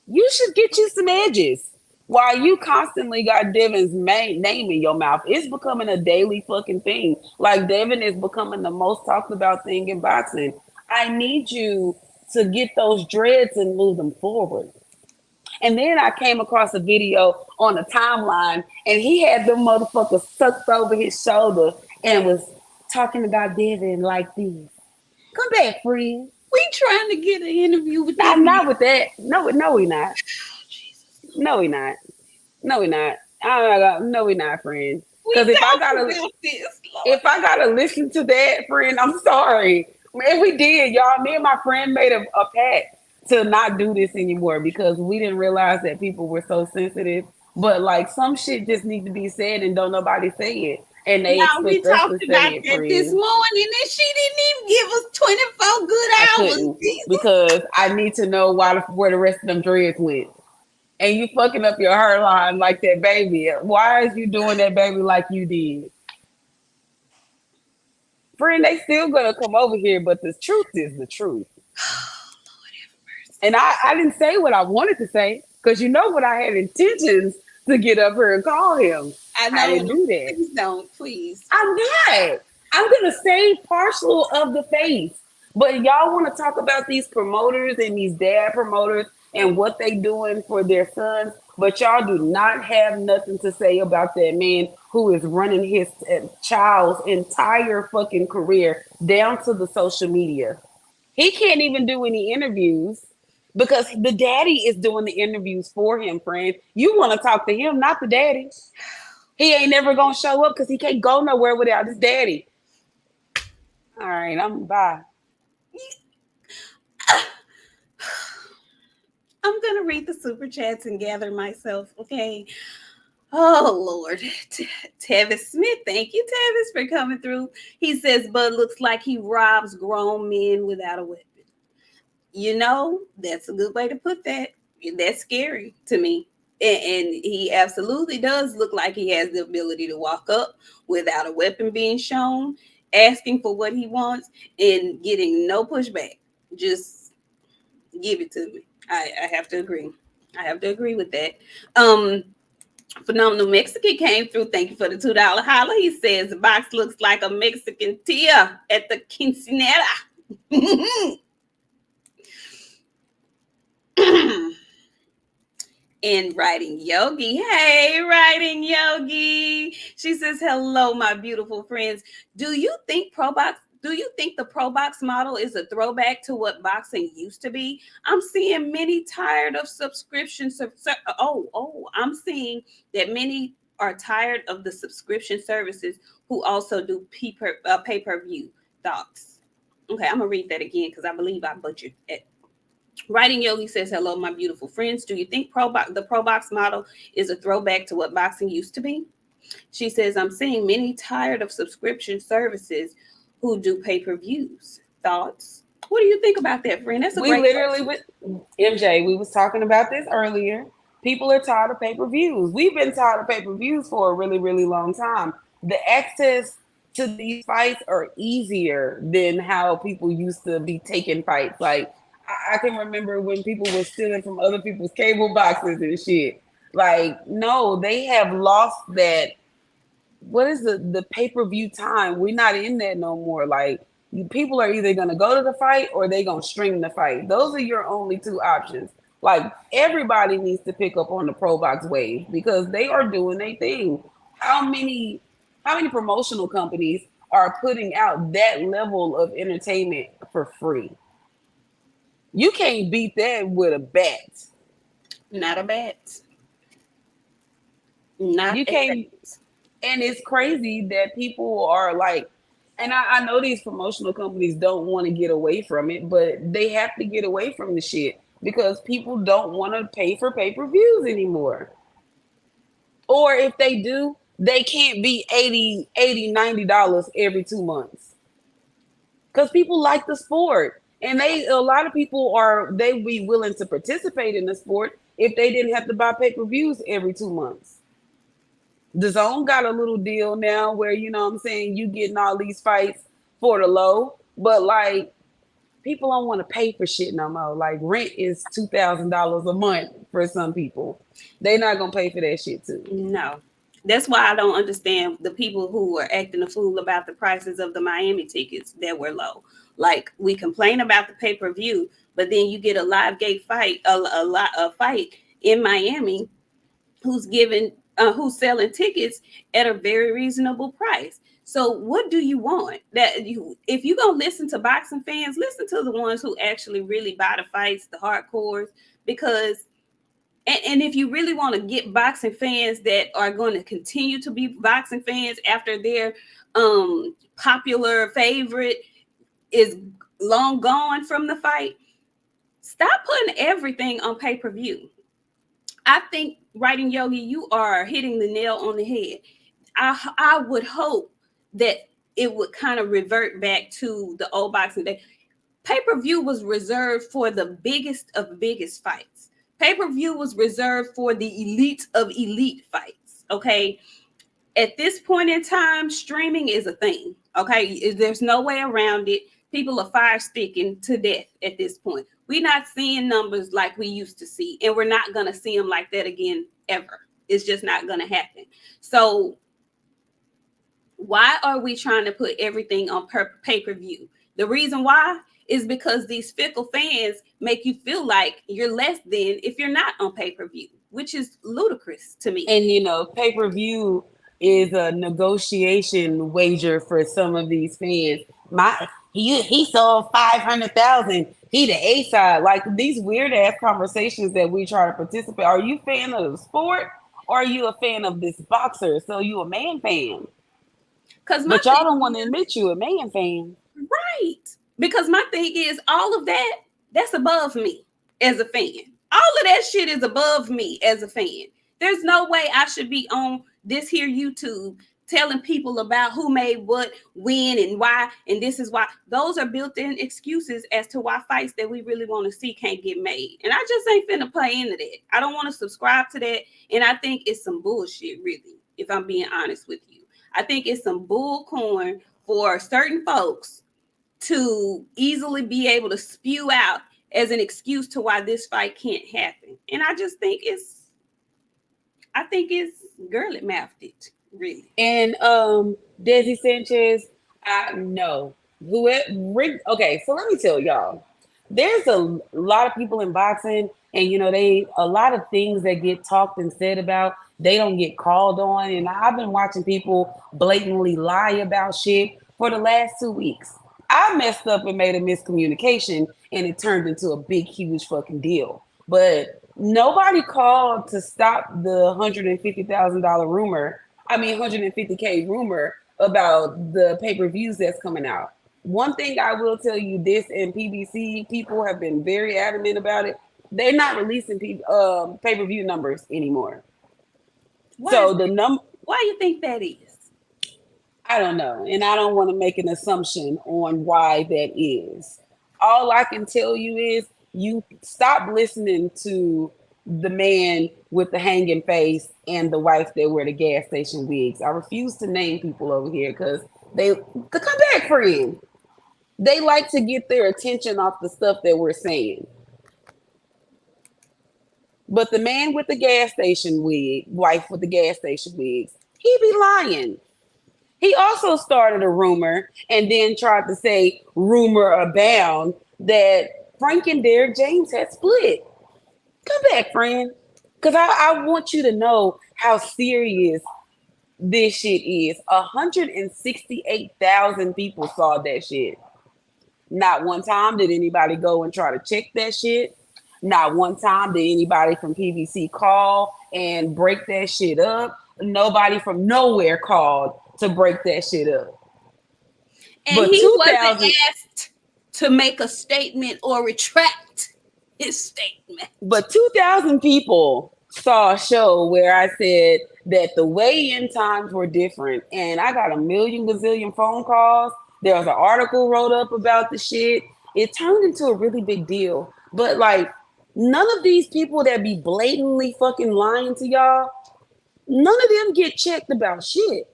[SPEAKER 3] You should get you some edges. While you constantly got Devin's main name in your mouth, it's becoming a daily fucking thing. Like Devin is becoming the most talked about thing in boxing. I need you to get those dreads and move them forward. And then I came across a video on the timeline, and he had them motherfuckers sucked over his shoulder and was talking about Devin like this. Come back, friend.
[SPEAKER 2] We trying to get an interview with
[SPEAKER 3] I'm
[SPEAKER 2] this
[SPEAKER 3] not
[SPEAKER 2] man.
[SPEAKER 3] with that. No, we not. No, we not. No, we not. No, we not, friend.
[SPEAKER 2] We
[SPEAKER 3] Because
[SPEAKER 2] talked about this, Lord.
[SPEAKER 3] if I gotta listen to that, friend, I'm sorry. Man, we did, y'all. Me and my friend made a pact to not do this anymore because we didn't realize that people were so sensitive. But like some shit just need to be said and don't nobody say it. And they
[SPEAKER 2] Now we
[SPEAKER 3] expect us to
[SPEAKER 2] talked
[SPEAKER 3] say
[SPEAKER 2] about
[SPEAKER 3] it,
[SPEAKER 2] that this
[SPEAKER 3] friend.
[SPEAKER 2] morning, and she didn't even give us 24 good
[SPEAKER 3] I
[SPEAKER 2] hours.
[SPEAKER 3] couldn't
[SPEAKER 2] Jesus.
[SPEAKER 3] because I need to know where the rest of them dreads went. And you fucking up your hairline like that baby. Why is you doing that baby like you did? Friend, they still gonna come over here, but the truth is the truth. And I didn't say what I wanted to say because you know what I had intentions to get up here and call him.
[SPEAKER 2] I
[SPEAKER 3] I
[SPEAKER 2] know.
[SPEAKER 3] didn't do that.
[SPEAKER 2] Please don't, please.
[SPEAKER 3] I'm not. I'm gonna save partial of the face. But y'all want to talk about these promoters and these dad promoters and what they doing for their sons, but y'all do not have nothing to say about that man who is running his child's entire fucking career down to the social media. He can't even do any interviews because the daddy is doing the interviews for him, friend. You want to talk to him, not the daddy. He ain't never gonna show up because he can't go nowhere without his daddy. All right, I'm bye.
[SPEAKER 2] I'm gonna read the super chats and gather myself. Okay. Oh Lord, Tevis Smith, thank you, Tevis, for coming through. He says, "Bud looks like he robs grown men without a weapon." You know, that's a good way to put that. That's scary to me. And he absolutely does look like he has the ability to walk up without a weapon being shown, asking for what he wants, and getting no pushback. Just give it to me. I have to agree. I have to agree with that. Um, Phenomenal Mexican came through. Thank you for the $2 holla. He says the box looks like a Mexican tia at the quinceanera. In Writing Yogi. Hey, Writing Yogi. She says, hello, my beautiful friends. Do you think the ProBox model is a throwback to what boxing used to be? I'm seeing many tired of subscriptions. I'm seeing that many are tired of the subscription services who also do pay-per-view. Thoughts? Okay, I'm going to read that again because I believe I butchered it. Writing Yogi says, hello, my beautiful friends. Do you think the ProBox model is a throwback to what boxing used to be? She says, I'm seeing many tired of subscription services who do pay-per-views. Thoughts? What do you think about that, friend? That's a
[SPEAKER 3] We
[SPEAKER 2] great
[SPEAKER 3] literally,
[SPEAKER 2] question.
[SPEAKER 3] with MJ, we was talking about this earlier. People are tired of pay-per-views. We've been tired of pay-per-views for a really, really long time. The access to these fights are easier than how people used to be taking fights. Like, I can remember when people were stealing from other people's cable boxes and shit. Like, no, they have lost that. What is the pay-per-view time? We're not in that no more. Like, people are either gonna go to the fight or they gonna stream the fight. Those are your only two options. Like, everybody needs to pick up on the Pro Box wave because they are doing their thing. How many promotional companies are putting out that level of entertainment for free? You can't beat that with a bat.
[SPEAKER 2] Not a bet. Not
[SPEAKER 3] You
[SPEAKER 2] a
[SPEAKER 3] can't.
[SPEAKER 2] bet.
[SPEAKER 3] And it's crazy that people are like, and I know these promotional companies don't want to get away from it, but they have to get away from the shit because people don't want to pay for pay-per-views anymore. Or if they do, they can't be 80, $90 every 2 months. Because people like the sport. And a lot of people they be willing to participate in the sport if they didn't have to buy pay-per-views every 2 months. The Zone got a little deal now where, you know what I'm saying, you getting all these fights for the low, but like, people don't want to pay for shit no more. Like, rent is $2,000 a month for some people. They not gonna pay for that shit too.
[SPEAKER 2] No. That's why I don't understand the people who were acting a fool about the prices of the Miami tickets that were low. Like, we complain about the pay-per-view, but then you get a live gate fight, a fight in Miami who's selling tickets at a very reasonable price. So what do you want? If you're gonna listen to boxing fans, listen to the ones who actually really buy the fights, the hardcores, because and if you really want to get boxing fans that are going to continue to be boxing fans after their popular favorite is long gone from the fight, stop putting everything on pay-per-view. I think, Writing Yogi, you are hitting the nail on the head. I would hope that it would kind of revert back to the old boxing day. Pay-per-view was reserved for the biggest of biggest fights. Pay-per-view was reserved for the elite of elite fights. Okay. At this point in time, streaming is a thing. Okay. There's no way around it. People are fire sticking to death at this point. We're not seeing numbers like we used to see, and we're not going to see them like that again ever. It's just not going to happen. So why are we trying to put everything on pay-per-view? The reason why is because these fickle fans make you feel like you're less than if you're not on pay-per-view, which is ludicrous to me.
[SPEAKER 3] And pay-per-view is a negotiation wager for some of these fans. He sold 500,000. He the A side. Like, these weird ass conversations that we try to participate. Are you a fan of the sport or are you a fan of this boxer? So you a man fan?
[SPEAKER 2] Because my
[SPEAKER 3] But y'all
[SPEAKER 2] thing
[SPEAKER 3] don't want to admit you a man fan.
[SPEAKER 2] right. Because my thing is all of that's above me as a fan. All of that shit is above me as a fan. There's no way I should be on this here YouTube telling people about who made what, when, and why, and this is why. Those are built-in excuses as to why fights that we really want to see can't get made. And I just ain't finna play into that. I don't want to subscribe to that. And I think it's some bullshit, really, if I'm being honest with you. I think it's some bullcorn for certain folks to easily be able to spew out as an excuse to why this fight can't happen. And I just think I think it's girly mouthed it, really.
[SPEAKER 3] And Desi Sanchez, I know. Okay, so let me tell y'all. There's a lot of people in boxing, and they a lot of things that get talked and said about, they don't get called on. And I've been watching people blatantly lie about shit for the last 2 weeks. I messed up and made a miscommunication, and it turned into a big, huge fucking deal. But nobody called to stop the $150,000 rumor. I mean, 150K rumor about the pay-per-views that's coming out. One thing I will tell you, this and PBC people have been very adamant about it. They're not releasing pay-per-view numbers anymore.
[SPEAKER 2] Why?
[SPEAKER 3] So
[SPEAKER 2] Why you think that is?
[SPEAKER 3] I don't know, and I don't want to make an assumption on why that is. All I can tell you is you stop listening to the man with the hanging face and the wife that wear the gas station wigs. I refuse to name people over here because the comeback friend. They like to get their attention off the stuff that we're saying. But the man with the gas station wig, wife with the gas station wigs, he be lying. He also started a rumor and then tried to say rumor abound that Frank and Derek James had split. Come back, friend. Because I want you to know how serious this shit is. 168,000 people saw that shit. Not one time did anybody go and try to check that shit. Not one time did anybody from PBC call and break that shit up. Nobody from nowhere called to break that shit up.
[SPEAKER 2] And but he wasn't asked to make a statement or retract his statement.
[SPEAKER 3] But 2,000 people saw a show where I said that the weigh-in times were different. And I got a million gazillion phone calls. There was an article wrote up about the shit. It turned into a really big deal. But like, none of these people that be blatantly fucking lying to y'all, none of them get checked about shit.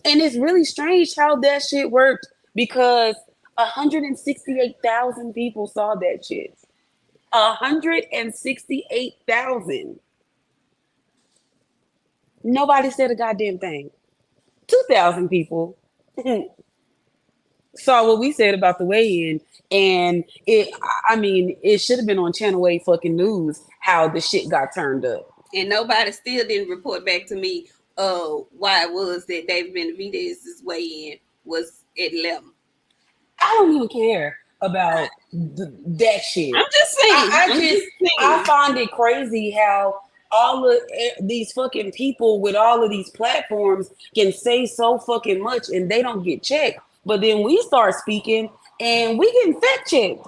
[SPEAKER 3] And it's really strange how that shit worked because 168,000 people saw that shit. 168,000. Nobody said a goddamn thing. 2,000 people saw what we said about the weigh-in, and it should have been on Channel 8 fucking news how the shit got turned up.
[SPEAKER 2] And nobody still didn't report back to me why it was that David Benavidez's weigh-in was at 11.
[SPEAKER 3] I don't even care about that shit.
[SPEAKER 2] I'm just saying.
[SPEAKER 3] I find it crazy how all of these fucking people with all of these platforms can say so fucking much and they don't get checked. But then we start speaking and we get fact checked.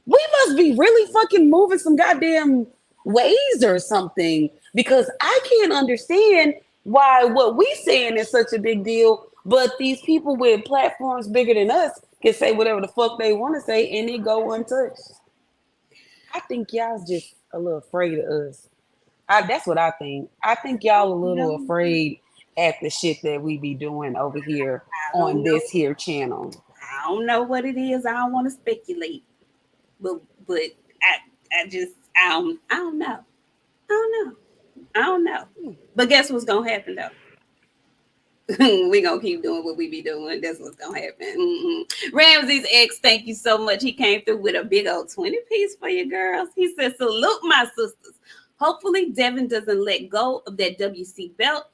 [SPEAKER 3] We must be really fucking moving some goddamn ways or something, because I can't understand why what we saying is such a big deal, but these people with platforms bigger than us can say whatever the fuck they want to say and it go untouched. I think y'all's just a little afraid of us. That's what I think. I think y'all a little afraid at the shit that we be doing over here on this here channel.
[SPEAKER 2] I don't know what it is. I don't want to speculate, but I don't know. I don't know. But guess what's gonna happen though? We gonna keep doing what we be doing. That's what's gonna happen. Mm-hmm. Ramsey's ex, thank you so much. He came through with a big old 20 piece for you girls. He said, salute my sisters. Hopefully Devin doesn't let go of that WC belt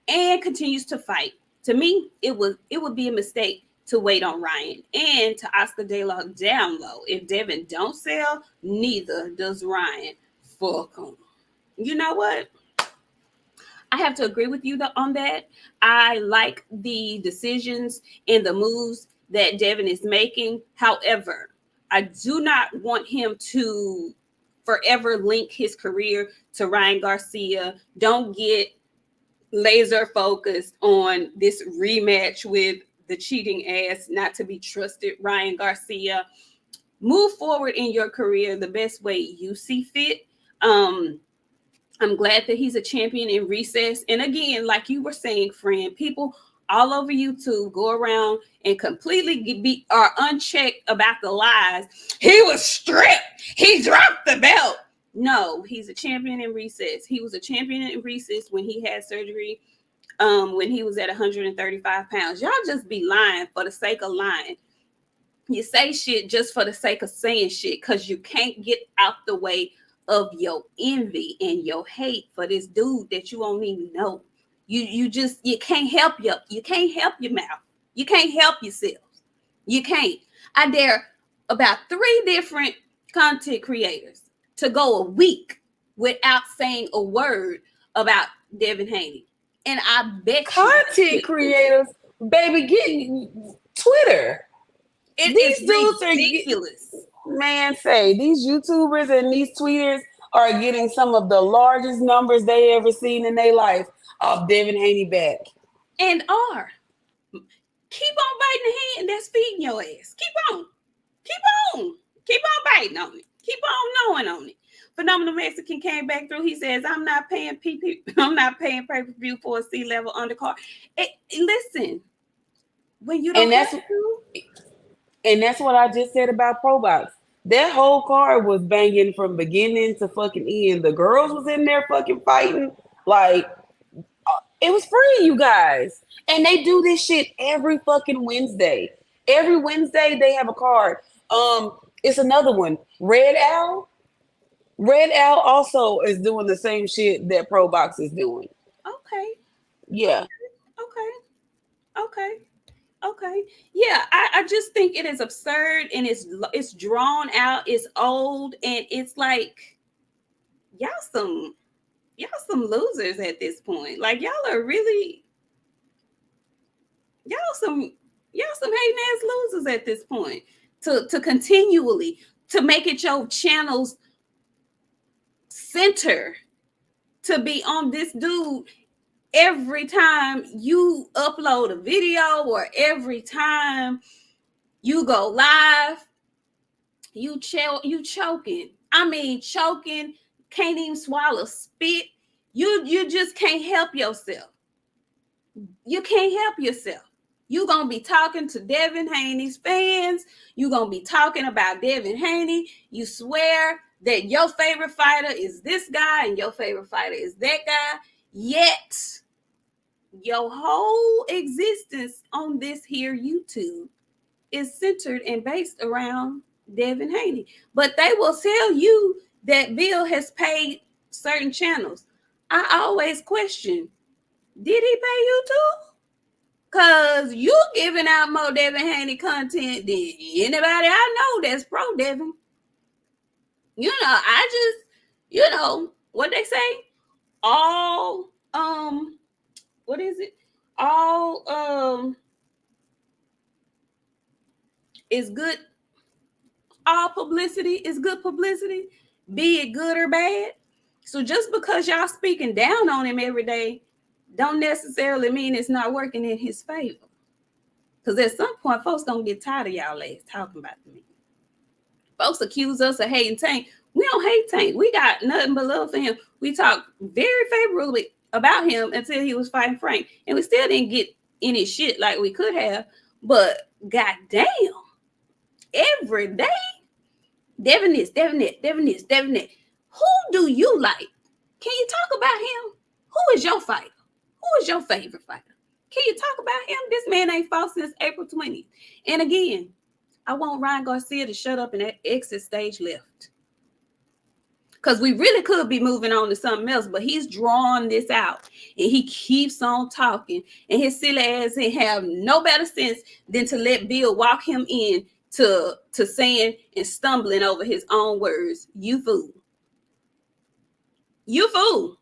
[SPEAKER 2] and continues to fight. To me, it would be a mistake to wait on Ryan. And to Oscar De La down low, if Devin don't sell, neither does Ryan. Fuck him. You know what? I have to agree with you on that. I like the decisions and the moves that Devin is making. However, I do not want him to forever link his career to Ryan Garcia. Don't get laser focused on this rematch with the cheating ass, not to be trusted Ryan Garcia. Move forward in your career the best way you see fit. I'm glad that he's a champion in recess. And again, like you were saying, friend, people all over YouTube go around and completely are unchecked about the lies. He was stripped. He dropped the belt. No, he's a champion in recess. He was a champion in recess when he had surgery. When he was at 135 pounds. Y'all just be lying for the sake of lying. You say shit just for the sake of saying shit because you can't get out the way of your envy and your hate for this dude that you don't even know. You can't help your mouth. You can't help yourselves. You can't. I dare about 3 different content creators to go a week without saying a word about Devin Haney. And I bet
[SPEAKER 3] content creators, baby, get Twitter.
[SPEAKER 2] These dudes are ridiculous.
[SPEAKER 3] Man, say these YouTubers and these tweeters are getting some of the largest numbers they ever seen in their life off Devin Haney back.
[SPEAKER 2] And are. Keep on biting the hand that's feeding your ass. Keep on. Keep on. Keep on biting on it. Keep on knowing on it. Phenomenal Mexican came back through. He says, I'm not paying I'm not paying pay-per-view for a C-level undercard. Listen, when you don't
[SPEAKER 3] and that's what I just said about ProBox. That whole card was banging from beginning to fucking end. The girls was in there fucking fighting. Like, it was free, you guys. And they do this shit every fucking Wednesday. Every Wednesday they have a card. It's another one. Red Owl. Red Owl also is doing the same shit that ProBox is doing.
[SPEAKER 2] Okay.
[SPEAKER 3] Yeah.
[SPEAKER 2] Okay. Yeah, I just think it is absurd and it's drawn out, it's old, and it's like y'all some losers at this point. Like y'all are really some hating ass losers at this point. To continually to make it your channel's center to be on this dude every time you upload a video or every time you go live, you choking. I mean, choking, can't even swallow spit. You just can't help yourself. You can't help yourself. You're going to be talking to Devin Haney's fans. You're going to be talking about Devin Haney. You swear that your favorite fighter is this guy and your favorite fighter is that guy. Yet, your whole existence on this here YouTube is centered and based around Devin Haney. But they will tell you that Bill has paid certain channels. I always question, did he pay you too? Because you giving out more Devin Haney content than anybody I know that's pro Devin. I just, what they say? All, what is it? All, is good. All publicity is good publicity, be it good or bad. So just because y'all speaking down on him every day, don't necessarily mean it's not working in his favor. Because at some point, folks gonna get tired of y'all ass talking about me. Folks accuse us of hating Tank. We don't hate Tank. We got nothing but love for him. We talked very favorably about him until he was fighting Frank, and we still didn't get any shit like we could have. But goddamn, every day, Devin this. Who do you like? Can you talk about him? Who is your fighter? Who is your favorite fighter? Can you talk about him? This man ain't fought since April 20th. And again, I want Ryan Garcia to shut up and exit stage left. Because we really could be moving on to something else, but he's drawn this out and he keeps on talking. And his silly ass ain't have no better sense than to let Bill walk him in to saying and stumbling over his own words. You fool. You fool.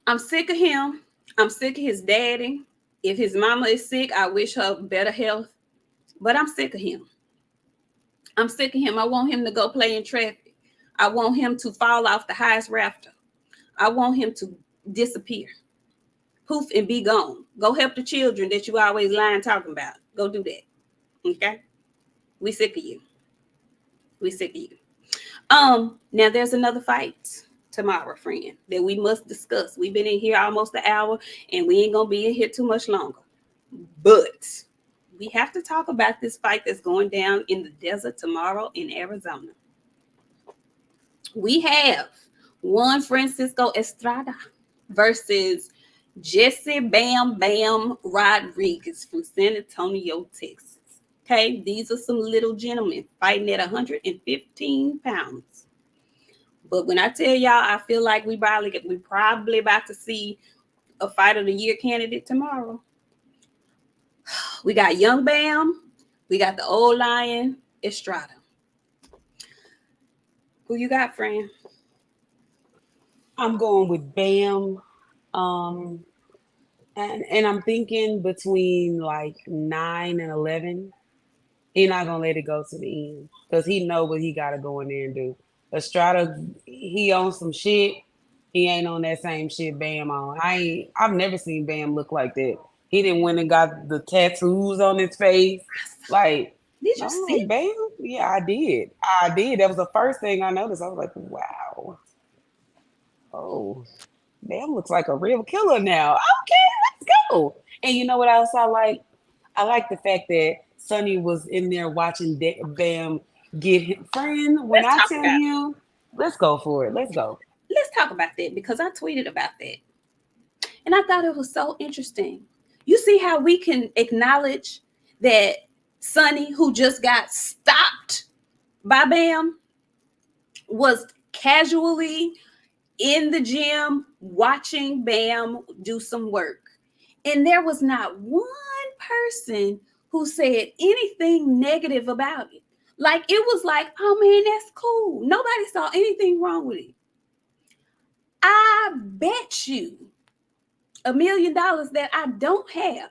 [SPEAKER 2] I'm sick of him. I'm sick of his daddy. If his mama is sick, I wish her better health. But I'm sick of him. I'm sick of him. I want him to go play in traffic. I want him to fall off the highest rafter. I want him to disappear. Poof and be gone. Go help the children that you always lying talking about. Go do that. Okay? We sick of you. We sick of you. Now there's another fight tomorrow, friend, that we must discuss. We've been in here almost an hour and we ain't gonna be in here too much longer. But we have to talk about this fight that's going down in the desert tomorrow in Arizona. We have Juan Francisco Estrada versus Jesse Bam Bam Rodriguez from San Antonio, Texas. Okay, these are some little gentlemen fighting at 115 pounds. But when I tell y'all, I feel like we probably about to see a fight of the year candidate tomorrow. We got young Bam, we got the old lion Estrada. Who you got, friend?
[SPEAKER 3] I'm going with Bam. Um, and I'm thinking between like 9 and 11. He's not gonna let it go to the end because he know what he gotta go in there and do. Estrada, he on some shit. He ain't on that same shit Bam on. I've never seen Bam look like that. He didn't went and got the tattoos on his face. Like,
[SPEAKER 2] Did you
[SPEAKER 3] I'm
[SPEAKER 2] see?
[SPEAKER 3] like, Bam? Yeah, I did. I did. That was the first thing I noticed. I was like, wow. Oh, Bam looks like a real killer now. Okay, let's go. And you know what else I like? I like the fact that Sonny was in there watching Bam get hit. Friend, when
[SPEAKER 2] Let's
[SPEAKER 3] I
[SPEAKER 2] talk
[SPEAKER 3] tell
[SPEAKER 2] about
[SPEAKER 3] you, let's go for it. Let's go.
[SPEAKER 2] let's talk about that because I tweeted about that. And I thought it was so interesting. You see how we can acknowledge that Sonny, who just got stopped by Bam, was casually in the gym watching Bam do some work. And there was not one person who said anything negative about it. Like it was like, oh man, that's cool. Nobody saw anything wrong with it. I bet you $1 million that I don't have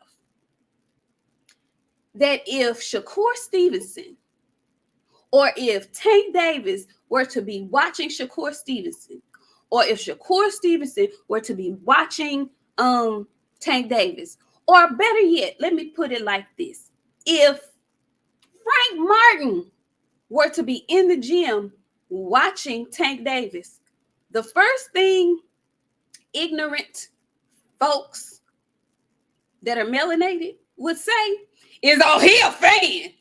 [SPEAKER 2] that if Shakur Stevenson or if Tank Davis were to be watching Shakur Stevenson, or if Shakur Stevenson were to be watching Tank Davis, or better yet, let me put it like this: if Frank Martin were to be in the gym watching Tank Davis, the first thing ignorant folks that are melanated would say is, "Oh, he a fan.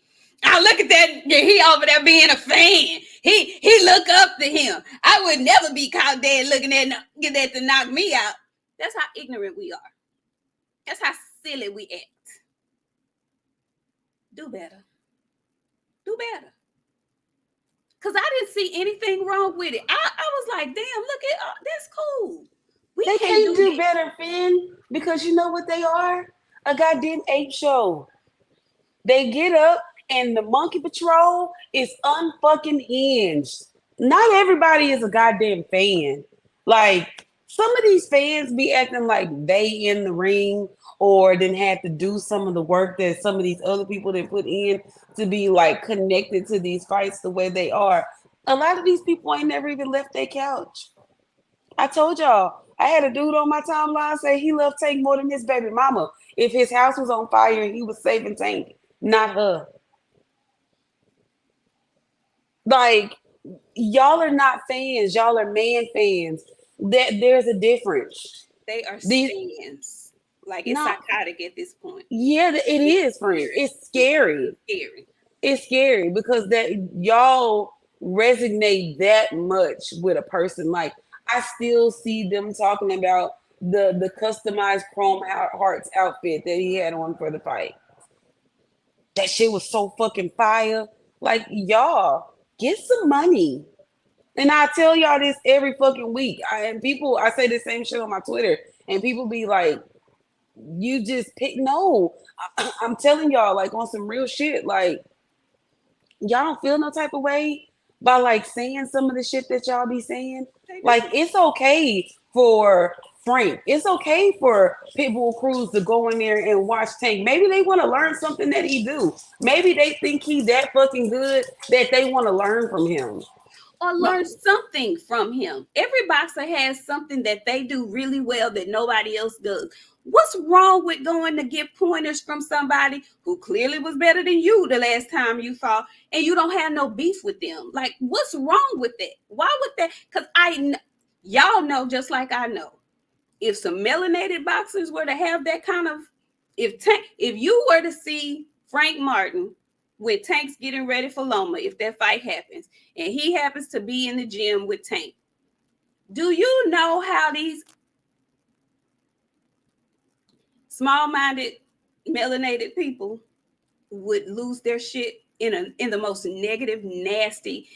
[SPEAKER 2] I look at that. He over there being a fan. He look up to him. I would never be caught dead looking at that to knock me out." That's how ignorant we are. That's how silly we act. Do better. Do better. Cause I didn't see anything wrong with it. I was like, damn, look at that's cool. We
[SPEAKER 3] They
[SPEAKER 2] can't
[SPEAKER 3] can't
[SPEAKER 2] do
[SPEAKER 3] do
[SPEAKER 2] that.
[SPEAKER 3] better, Finn, because you know what they are? A goddamn ape show. They get up and the monkey patrol is unfucking hinged. Not everybody is a goddamn fan. Like some of these fans be acting like they in the ring or then had to do some of the work that some of these other people that put in to be like connected to these fights the way they are. A lot of these people ain't never even left their couch. I told y'all, I had a dude on my timeline say he loved Tank more than his baby mama. If his house was on fire and he was saving Tank, not her. Like, y'all are not fans, y'all are man fans. That there's a difference.
[SPEAKER 2] They are
[SPEAKER 3] These
[SPEAKER 2] stands. Like it's
[SPEAKER 3] not
[SPEAKER 2] psychotic at this point.
[SPEAKER 3] yeah, it
[SPEAKER 2] It's
[SPEAKER 3] is, friend.
[SPEAKER 2] scary.
[SPEAKER 3] It's
[SPEAKER 2] It's
[SPEAKER 3] scary.
[SPEAKER 2] scary.
[SPEAKER 3] It's scary because that y'all resonate that much with a person. Like I still see them talking about the customized Chrome Hearts outfit that he had on for the fight. That shit was so fucking fire. Like y'all, get some money. And I tell y'all this every fucking week. I say the same shit on my Twitter, and people be like, "You just pick." No, I'm telling y'all, like on some real shit. Like y'all don't feel no type of way by like saying some of the shit that y'all be saying.
[SPEAKER 2] They
[SPEAKER 3] Like
[SPEAKER 2] do.
[SPEAKER 3] it's okay for Frank. It's okay for Pitbull Cruz to go in there and watch Tank. Maybe they want to learn something that he do. Maybe they think he's that fucking good that they want to learn from him.
[SPEAKER 2] Or learn something from him. Every boxer has something that they do really well that nobody else does. What's wrong with going to get pointers from somebody who clearly was better than you the last time you fought and you don't have no beef with them? Like, what's wrong with that? Why would that? Because y'all know just like I know. If some melanated boxers were to have that kind of, if you were to see Frank Martin with Tank's getting ready for Loma if that fight happens, and he happens to be in the gym with Tank. Do you know how these small-minded, melanated people would lose their shit in the most negative, nasty,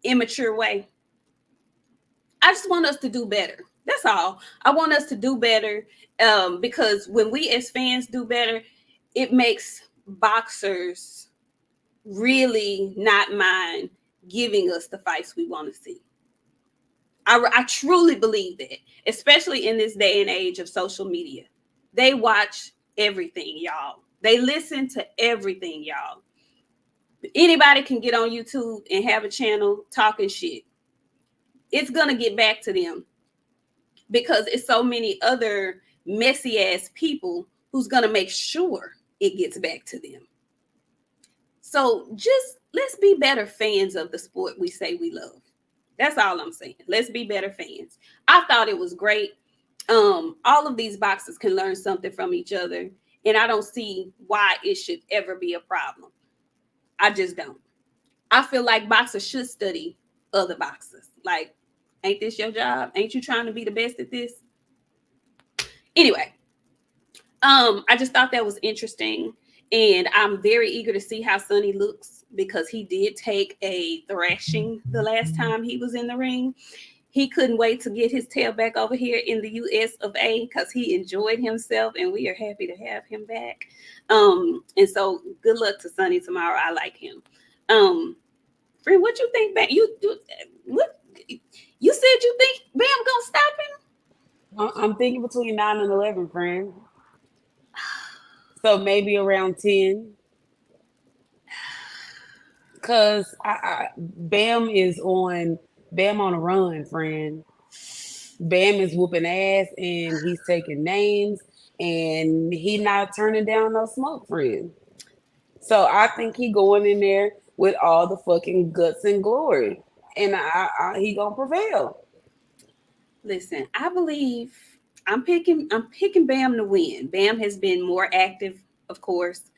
[SPEAKER 2] immature way? I just want us to do better. That's all. I want us to do better, because when we as fans do better, it makes boxers really not mind giving us the fights we want to see. I truly believe that, especially in this day and age of social media. They watch everything, y'all. They listen to everything, y'all. Anybody can get on YouTube and have a channel talking shit. It's going to get back to them because it's so many other messy ass people who's going to make sure it gets back to them. So just let's be better fans of the sport we say we love. That's all I'm saying. Let's be better fans. I thought it was great. All of these boxers can learn something from each other, and I don't see why it should ever be a problem. I just don't. I feel like boxers should study other boxers. Like, ain't this your job? Ain't you trying to be the best at this? Anyway, I just thought that was interesting, and I'm very eager to see how Sonny looks because he did take a thrashing the last time he was in the ring. He couldn't wait to get his tail back over here in the US of A because he enjoyed himself, and we are happy to have him back. And so good luck to Sonny tomorrow. I like him. Friend, what you think back? What you said you think Bam gonna stop him?
[SPEAKER 3] I'm thinking between 9 and 11, friend. So maybe around 10. Cause Bam on a run, friend. Bam is whooping ass and he's taking names and he not turning down no smoke, friend. So I think he going in there with all the fucking guts and glory, and he gonna prevail.
[SPEAKER 2] Listen, I believe I'm picking Bam to win. Bam has been more active, of course,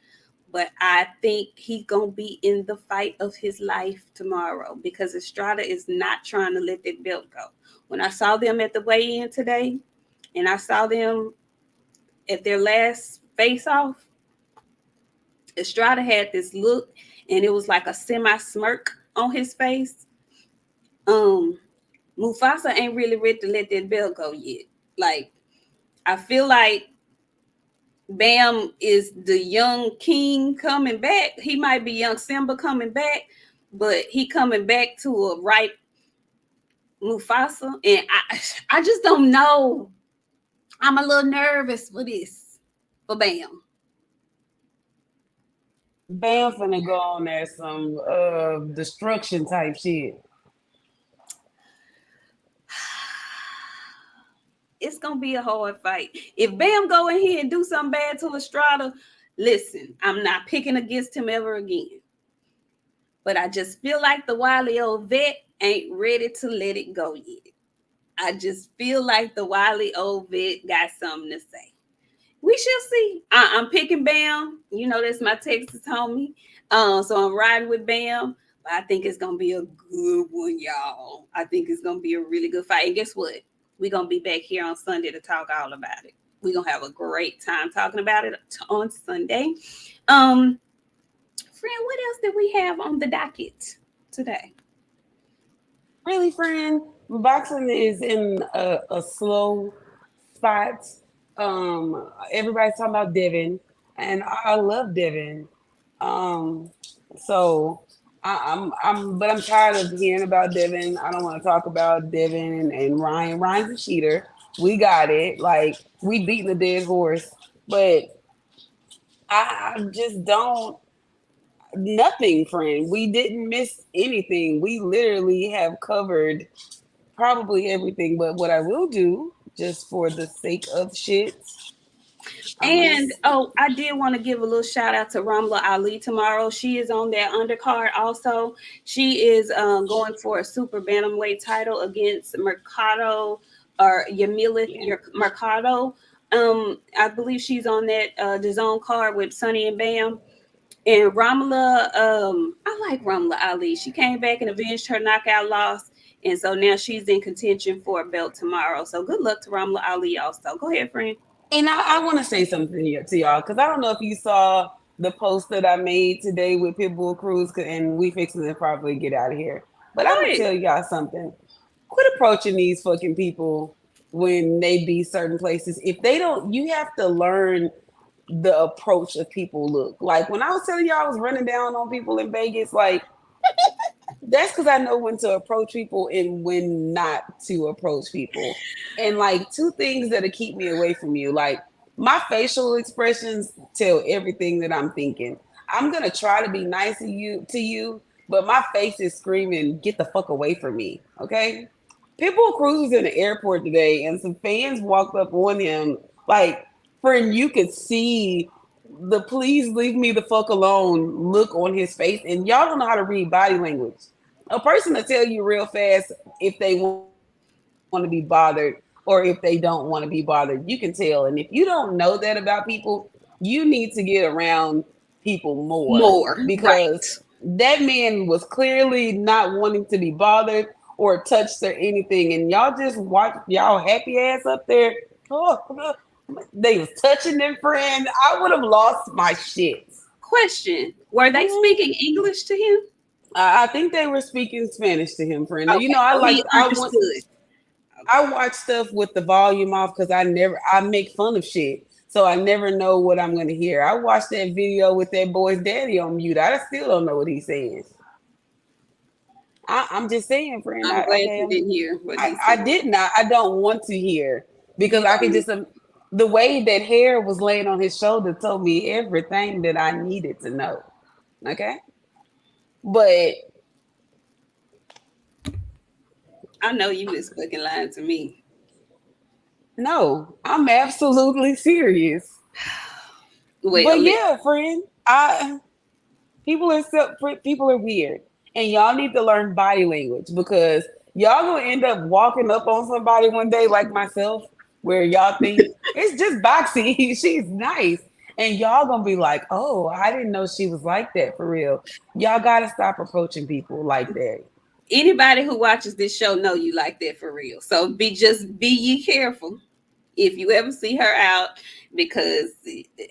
[SPEAKER 2] but I think he's gonna be in the fight of his life tomorrow because Estrada is not trying to let that belt go. When I saw them at the weigh-in today, and I saw them at their last face-off, Estrada had this look, and it was like a semi-smirk on his face. Um, Mufasa ain't really ready to let that belt go yet. Like, I feel like Bam is the young king coming back. He might be young Simba coming back, but he coming back to a ripe Mufasa. And I just don't know. I'm a little nervous for this, for Bam.
[SPEAKER 3] Bam finna go on there some destruction type shit.
[SPEAKER 2] It's gonna be a hard fight. If Bam go in here and do something bad to Estrada, listen, I'm not picking against him ever again. But I just feel like the wily old vet ain't ready to let it go yet. I just feel like the wily old vet got something to say. We shall see. I'm picking Bam. You know, that's my Texas homie. So I'm riding with Bam. But I think it's gonna be a good one, y'all. I think it's gonna be a really good fight. And guess what? We're gonna be back here on Sunday to talk all about it. We're gonna have a great time talking about it on Sunday. Friend, what else did we have on the docket today?
[SPEAKER 3] Really, friend, boxing is in a slow spot. Everybody's talking about Devin, and I love Devin. Um, so but I'm tired of hearing about Devin. I don't want to talk about Devin and Ryan. Ryan's a cheater. We got it. Like we beating the dead horse, but I just don't. Nothing, friend. We didn't miss anything. We literally have covered probably everything. But what I will do, just for the sake of shit,
[SPEAKER 2] And I did want to give a little shout out to Ramla Ali tomorrow. She is on that undercard also. She is going for a super bantamweight title against Mercado or Yamilith Mercado. I believe she's on that the zone card with Sonny and Bam. And Ramla, I like Ramla Ali. She came back and avenged her knockout loss. And so now she's in contention for a belt tomorrow. So good luck to Ramla Ali also. Go ahead, friend.
[SPEAKER 3] And I want to say something here to y'all because I don't know if you saw the post that I made today with Pitbull Cruz, and we fixing to probably get out of here. But
[SPEAKER 2] Go
[SPEAKER 3] I'm gonna
[SPEAKER 2] ahead.
[SPEAKER 3] tell y'all something. Quit approaching these fucking people when they be certain places. If they don't, you have to learn the approach of people look. Like when I was telling y'all I was running down on people in Vegas, like that's because I know when to approach people and when not to approach people. And like two things that'll keep me away from you. Like my facial expressions tell everything that I'm thinking. I'm gonna try to be nice to you, but my face is screaming, get the fuck away from me. Okay? Pitbull Cruz was in the airport today and some fans walked up on him. Like, friend, you could see the please leave me the fuck alone look on his face. And y'all don't know how to read body language. A person will tell you real fast if they want to be bothered or if they don't want to be bothered. You can tell. And if you don't know that about people, you need to get around people more
[SPEAKER 2] More.
[SPEAKER 3] because
[SPEAKER 2] Right.
[SPEAKER 3] that man was clearly not wanting to be bothered or touched or anything. And y'all just watch y'all happy ass up there. Oh, they was touching their friend. I would have lost my shit.
[SPEAKER 2] Question. Were they speaking English to him?
[SPEAKER 3] I think they were speaking Spanish to him, friend. You
[SPEAKER 2] Okay.
[SPEAKER 3] know,
[SPEAKER 2] So he understood.
[SPEAKER 3] I watch stuff with the volume off because I make fun of shit. So I never know what I'm gonna hear. I watched that video with that boy's daddy on mute. I still don't know what he says. I'm just saying, friend.
[SPEAKER 2] I'm glad
[SPEAKER 3] Okay,
[SPEAKER 2] you didn't hear what he
[SPEAKER 3] I
[SPEAKER 2] said.
[SPEAKER 3] did not. I don't want to hear because
[SPEAKER 2] You
[SPEAKER 3] I could
[SPEAKER 2] don't.
[SPEAKER 3] just the way that hair was laying on his shoulder told me everything that I needed to know. Okay, but
[SPEAKER 2] I know you was fucking lying to me.
[SPEAKER 3] no, I'm absolutely serious.
[SPEAKER 2] Well,
[SPEAKER 3] But
[SPEAKER 2] listen.
[SPEAKER 3] yeah, friend, I people are weird, and y'all need to learn body language because y'all gonna end up walking up on somebody one day like myself, where y'all think it's just Boxy, she's nice, and y'all gonna be like, oh, I didn't know she was like that for real. Y'all gotta stop approaching people like that.
[SPEAKER 2] Anybody who watches this show know you like that for real. So be ye careful if you ever see her out, because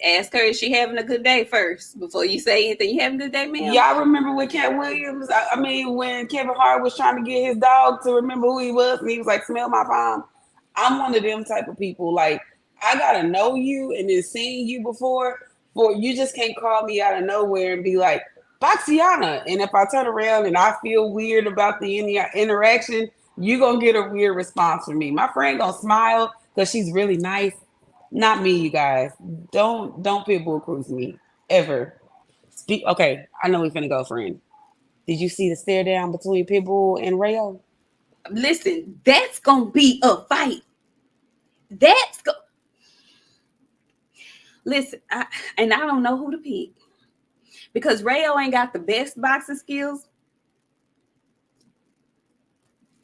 [SPEAKER 2] ask her is she having a good day first before you say anything. You having a good day, ma'am?
[SPEAKER 3] Y'all remember with Cat Williams? I mean, when Kevin Hart was trying to get his dog to remember who he was, and he was like, "Smell my palm." I'm one of them type of people. Like, I gotta know you and then seeing you before, for you just can't call me out of nowhere and be like, "Boxiana." And if I turn around and I feel weird about the interaction, you gonna get a weird response from me. My friend gonna smile because she's really nice. Not me, you guys. Don't pitbull cruise me ever. Okay, I know we finna go, friend. Did you see the stare down between Pitbull and Rayo?
[SPEAKER 2] Listen, that's gonna be a fight. That's go. Listen, and I don't know who to pick because Rayo ain't got the best boxing skills.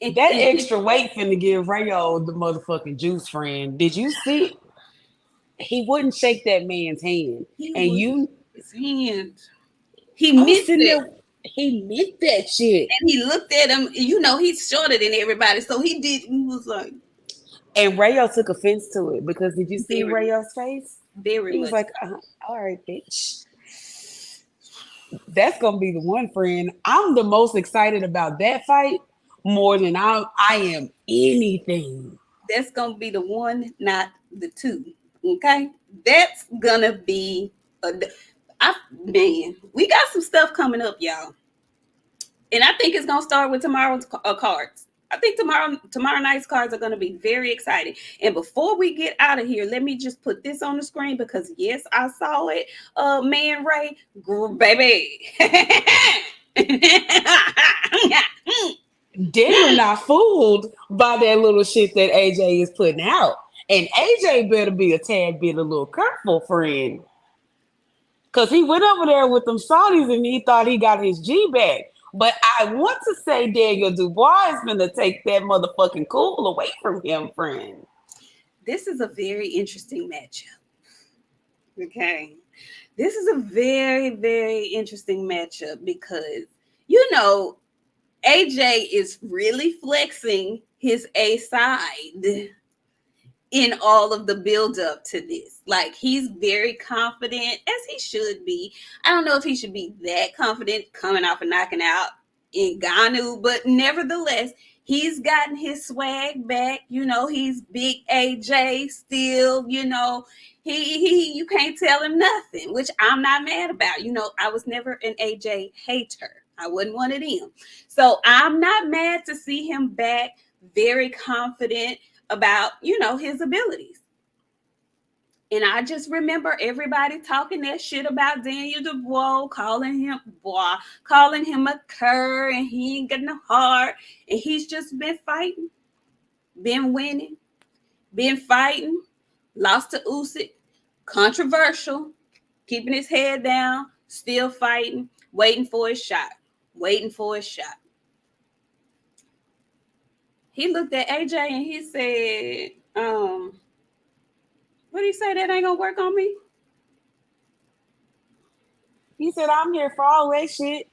[SPEAKER 3] That extra weight finna give Rayo the motherfucking juice, friend. Did you see? He wouldn't shake that man's hand,
[SPEAKER 2] He
[SPEAKER 3] and
[SPEAKER 2] was
[SPEAKER 3] you,
[SPEAKER 2] his hand. He
[SPEAKER 3] I was
[SPEAKER 2] missed
[SPEAKER 3] sitting
[SPEAKER 2] it.
[SPEAKER 3] there. He meant that shit,
[SPEAKER 2] And he looked at him. You know, he's shorter than everybody. So he did. He was like,
[SPEAKER 3] and Rayo took offense to it because did you see
[SPEAKER 2] very,
[SPEAKER 3] Rayo's face?
[SPEAKER 2] very
[SPEAKER 3] He was
[SPEAKER 2] much.
[SPEAKER 3] like, "All right, bitch." That's gonna be the one, friend. I'm the most excited about that fight more than I am anything.
[SPEAKER 2] That's going to be the one, not the two. Okay? That's going to be a. Man, we got some stuff coming up, y'all. And I think it's going to start with tomorrow's cards. I think tomorrow night's cards are going to be very exciting. And before we get out of here, let me just put this on the screen because yes, I saw it. Man Ray, baby.
[SPEAKER 3] Daniel not fooled by that little shit that AJ is putting out. And AJ better be a tad bit a little careful, friend. Because he went over there with them Saudis and he thought he got his G back. But I want to say Daniel Dubois is going to take that motherfucking cool away from him, friend.
[SPEAKER 2] This is a very interesting matchup. Okay. This is a very, very interesting matchup because, you know, AJ is really flexing his A side in all of the build up to this. Like he's very confident, as he should be. I don't know if he should be that confident coming off and knocking out Ngannou, but nevertheless, he's gotten his swag back. You know, he's big AJ still. You know, he you can't tell him nothing, which I'm not mad about. You know, I was never an AJ hater. I wasn't one of them. So I'm not mad to see him back, very confident about, you know, his abilities. And I just remember everybody talking that shit about Daniel Dubois, calling him a cur, and he ain't got no heart. And he's just been fighting, been winning, been fighting, lost to Usyk, controversial, keeping his head down, still fighting, waiting for his shot, waiting for his shot. He looked at AJ and he said, what did he say? That ain't gonna work on me?
[SPEAKER 3] He said, I'm here for all that shit.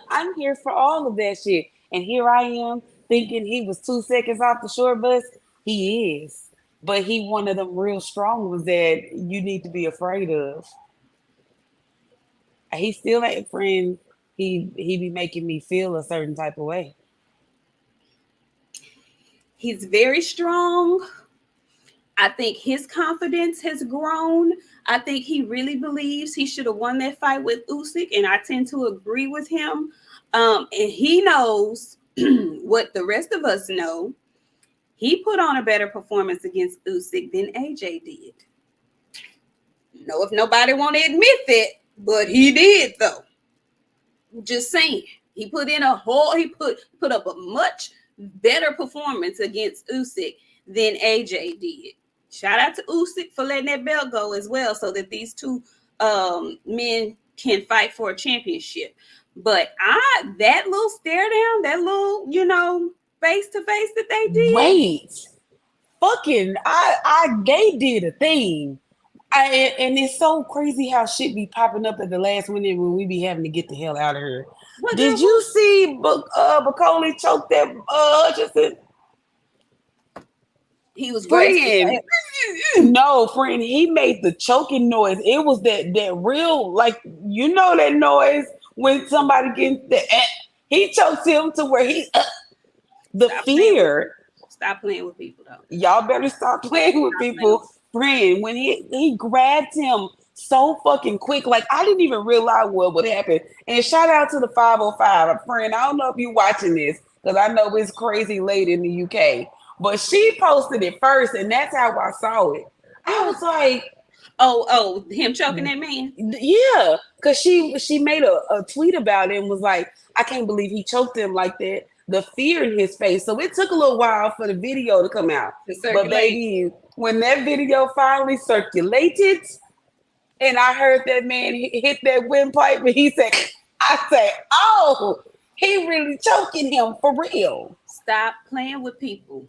[SPEAKER 3] I'm here for all of that shit. And here I am thinking he was 2 seconds off the short bus. He is. But he one of them real strong ones that you need to be afraid of. He still ain't friend. He be making me feel a certain type of way.
[SPEAKER 2] He's very strong. I think his confidence has grown. I think he really believes he should have won that fight with Usyk, and I tend to agree with him. And he knows what the rest of us know. He put on a better performance against Usyk than AJ did. Know if nobody want to admit that, but he did though. Just saying, he put in a whole. He put up a much better performance against Usyk than AJ did. Shout out to Usyk for letting that belt go as well, so that these two men can fight for a championship. But that little stare down, that little, you know, face to face that they did.
[SPEAKER 3] Wait, they did a thing. And it's so crazy how shit be popping up at the last minute when we be having to get the hell out of here. Did you see McCrory choke that Hutchinson?
[SPEAKER 2] He was
[SPEAKER 3] friend. No, friend, he made the choking noise. It was that real, like, you know, that noise when somebody gets the. He choked him to where he the fear.
[SPEAKER 2] Stop playing with people, though.
[SPEAKER 3] Y'all better stop playing with people. Friend, when he grabbed him so fucking quick, like I didn't even realize what would happen. And shout out to the 505, friend. I don't know if you watching this because I know it's crazy late in the UK, but she posted it first, and that's how I saw it. I was like,
[SPEAKER 2] oh, him choking that man.
[SPEAKER 3] Yeah, because she made a tweet about it and was like, I can't believe he choked him like that. The fear in his face. So it took a little while for the video to come out. But baby, when that video finally circulated, and I heard that man hit that windpipe, and I said, oh, he really choking him for real.
[SPEAKER 2] Stop playing with people.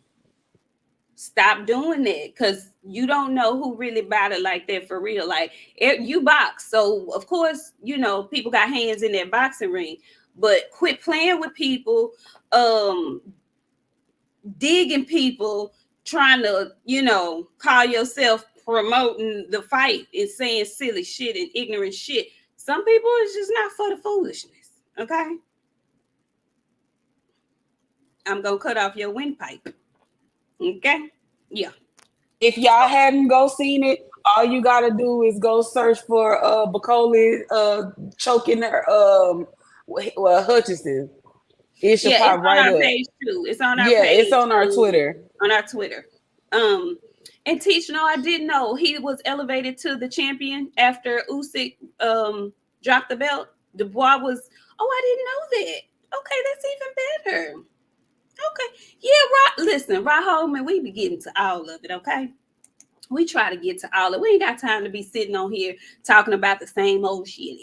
[SPEAKER 2] Stop doing that, because you don't know who really bought it like that for real. Like, you box, so of course, you know, people got hands in that boxing ring. But quit playing with people, digging people, trying to, you know, call yourself promoting the fight and saying silly shit and ignorant shit. Some people is just not for the foolishness, okay? I'm going to cut off your windpipe, okay? Yeah.
[SPEAKER 3] If y'all hadn't seen it, all you got to do is go search for McCrory choking her Hutchinson. It should pop right up.
[SPEAKER 2] Page too. It's on our page.
[SPEAKER 3] It's on our Twitter.
[SPEAKER 2] On our Twitter. And Teach, no, I didn't know he was elevated to the champion after Usyk dropped the belt. Dubois was. Oh, I didn't know that. Okay, that's even better. Okay, yeah, listen, Rod Holman, we be getting to all of it. Okay. We try to get to all of it. We ain't got time to be sitting on here talking about the same old shit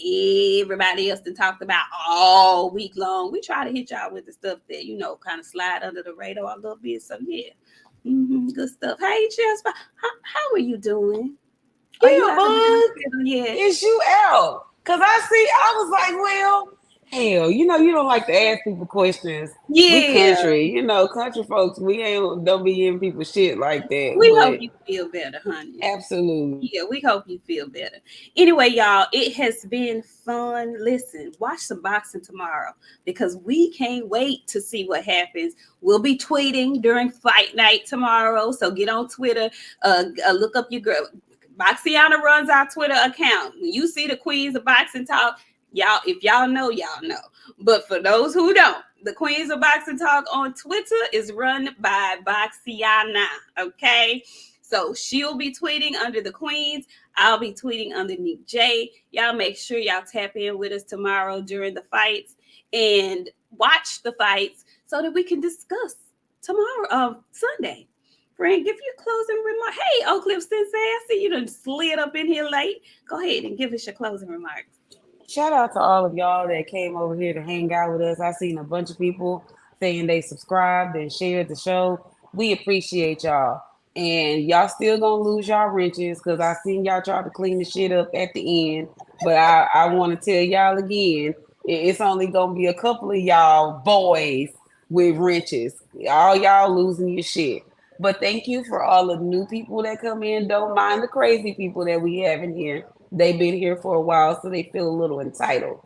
[SPEAKER 2] everybody else done talked about all week long. We try to hit y'all with the stuff that, you know, kind of slide under the radar a little bit. So, yeah, good stuff. Hey, Chelsea, how are you doing? Are you
[SPEAKER 3] Yeah,
[SPEAKER 2] out of the
[SPEAKER 3] bud.
[SPEAKER 2] hospital yet?
[SPEAKER 3] Is you out? Cause I was like, well, hell, you don't like to ask people questions. We
[SPEAKER 2] Yeah.
[SPEAKER 3] country, country folks, we ain't don't be giving people shit like that.
[SPEAKER 2] We hope
[SPEAKER 3] But
[SPEAKER 2] you feel better, honey.
[SPEAKER 3] absolutely.
[SPEAKER 2] Yeah, we hope you feel better. Anyway, y'all, it has been fun. Listen, watch some boxing tomorrow because we can't wait to see what happens. We'll be tweeting during fight night tomorrow. So get on Twitter, look up your girl. Boxiana runs our Twitter account. When you see the Queens of Boxing Talk, y'all, if y'all know, y'all know. But for those who don't, the Queens of Boxing Talk on Twitter is run by Boxiana. Okay. So she'll be tweeting under the Queens. I'll be tweeting under Nik-J. Y'all make sure y'all tap in with us tomorrow during the fights and watch the fights so that we can discuss tomorrow, Sunday. Friend, give your closing remark. Hey, Oak Cliff Sensei, I see you done slid up in here late. Go ahead and give us your closing remarks.
[SPEAKER 3] Shout out to all of y'all that came over here to hang out with us. I seen a bunch of people saying they subscribed and shared the show. We appreciate y'all. And y'all still gonna lose y'all wrenches because I seen y'all try to clean the shit up at the end. But I want to tell y'all again, it's only gonna be a couple of y'all boys with wrenches. All y'all losing your shit. But thank you for all the new people that come in. Don't mind the crazy people that we have in here. They've been here for a while, so they feel a little entitled.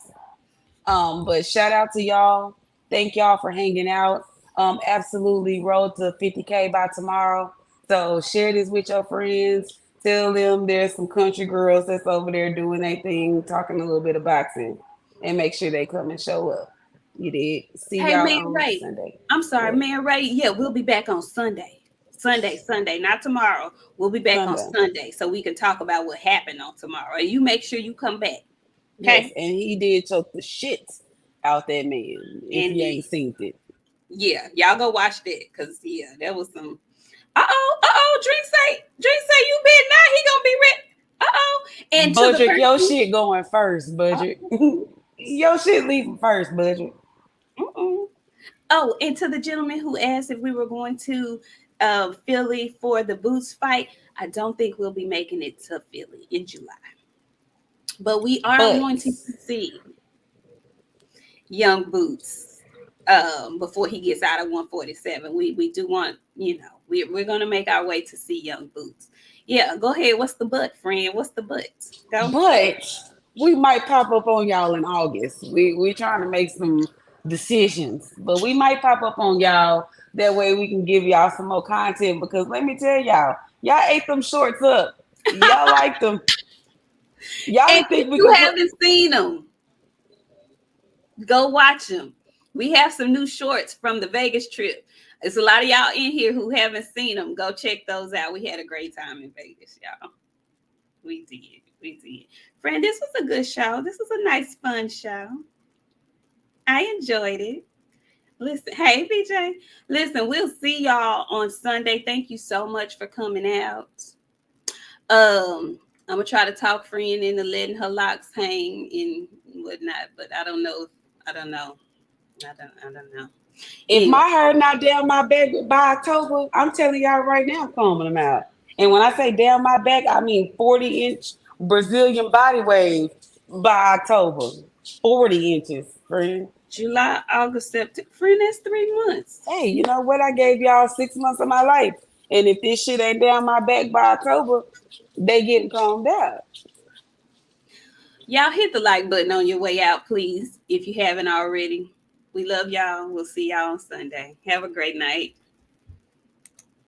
[SPEAKER 3] But shout out to y'all. Thank y'all for hanging out. Absolutely road to 50K by tomorrow. So share this with your friends. Tell them there's some country girls that's over there doing their thing, talking a little bit of boxing, and make sure they come and show up. You did. See
[SPEAKER 2] Hey,
[SPEAKER 3] y'all
[SPEAKER 2] man,
[SPEAKER 3] on
[SPEAKER 2] Ray.
[SPEAKER 3] Sunday.
[SPEAKER 2] I'm sorry,
[SPEAKER 3] What?
[SPEAKER 2] man, Ray. Yeah, we'll be back on Sunday. Sunday, not tomorrow. We'll be back on
[SPEAKER 3] Sunday.
[SPEAKER 2] Sunday so we can talk about what happened on tomorrow. And you make sure you come back.
[SPEAKER 3] Yes,
[SPEAKER 2] Okay?
[SPEAKER 3] and he did choke the shit out that man. If
[SPEAKER 2] And
[SPEAKER 3] you ain't seen it.
[SPEAKER 2] yeah, y'all go watch that because yeah, that was some. Drink say you bet now he gonna be ready. And to the
[SPEAKER 3] Budget, your
[SPEAKER 2] person,
[SPEAKER 3] shit going first, budget. Your shit leaving first, budget.
[SPEAKER 2] uh-uh. And to the gentleman who asked if we were going to Philly for the Boots fight, I don't think we'll be making it to Philly in July, but we are
[SPEAKER 3] But
[SPEAKER 2] wanting to see Young Boots before he gets out of 147. We do want, we're gonna make our way to see Young Boots. Yeah, go ahead. What's the but, friend? What's the but? Go.
[SPEAKER 3] but we might pop up on y'all in August. We're trying to make some decisions, but we might pop up on y'all. That way we can give y'all some more content because let me tell y'all ate them shorts up. Y'all like them. Y'all
[SPEAKER 2] And
[SPEAKER 3] didn't
[SPEAKER 2] if
[SPEAKER 3] think we
[SPEAKER 2] you
[SPEAKER 3] could put
[SPEAKER 2] haven't seen them, go watch them. We have some new shorts from the Vegas trip. There's a lot of y'all in here who haven't seen them. Go check those out. We had a great time in Vegas, y'all. We did. We did. Friend, this was a good show. This was a nice, fun show. I enjoyed it. Listen, hey, BJ. Listen, we'll see y'all on Sunday. Thank you so much for coming out. I'm gonna try to talk friend into letting her locks hang and whatnot, but I don't know. I don't know. I don't know.
[SPEAKER 3] if
[SPEAKER 2] Anyway,
[SPEAKER 3] my hair not down my back by October, I'm telling y'all right now, I'm combing them out. And when I say down my back, I mean 40-inch Brazilian body wave by October. 40 inches, friend.
[SPEAKER 2] July, August, September. Friend, that's 3 months.
[SPEAKER 3] Hey, you know what? I gave y'all 6 months of my life. And if this shit ain't down my back by October, they getting combed out.
[SPEAKER 2] Y'all hit the like button on your way out, please, if you haven't already. We love y'all. We'll see y'all on Sunday. Have a great night.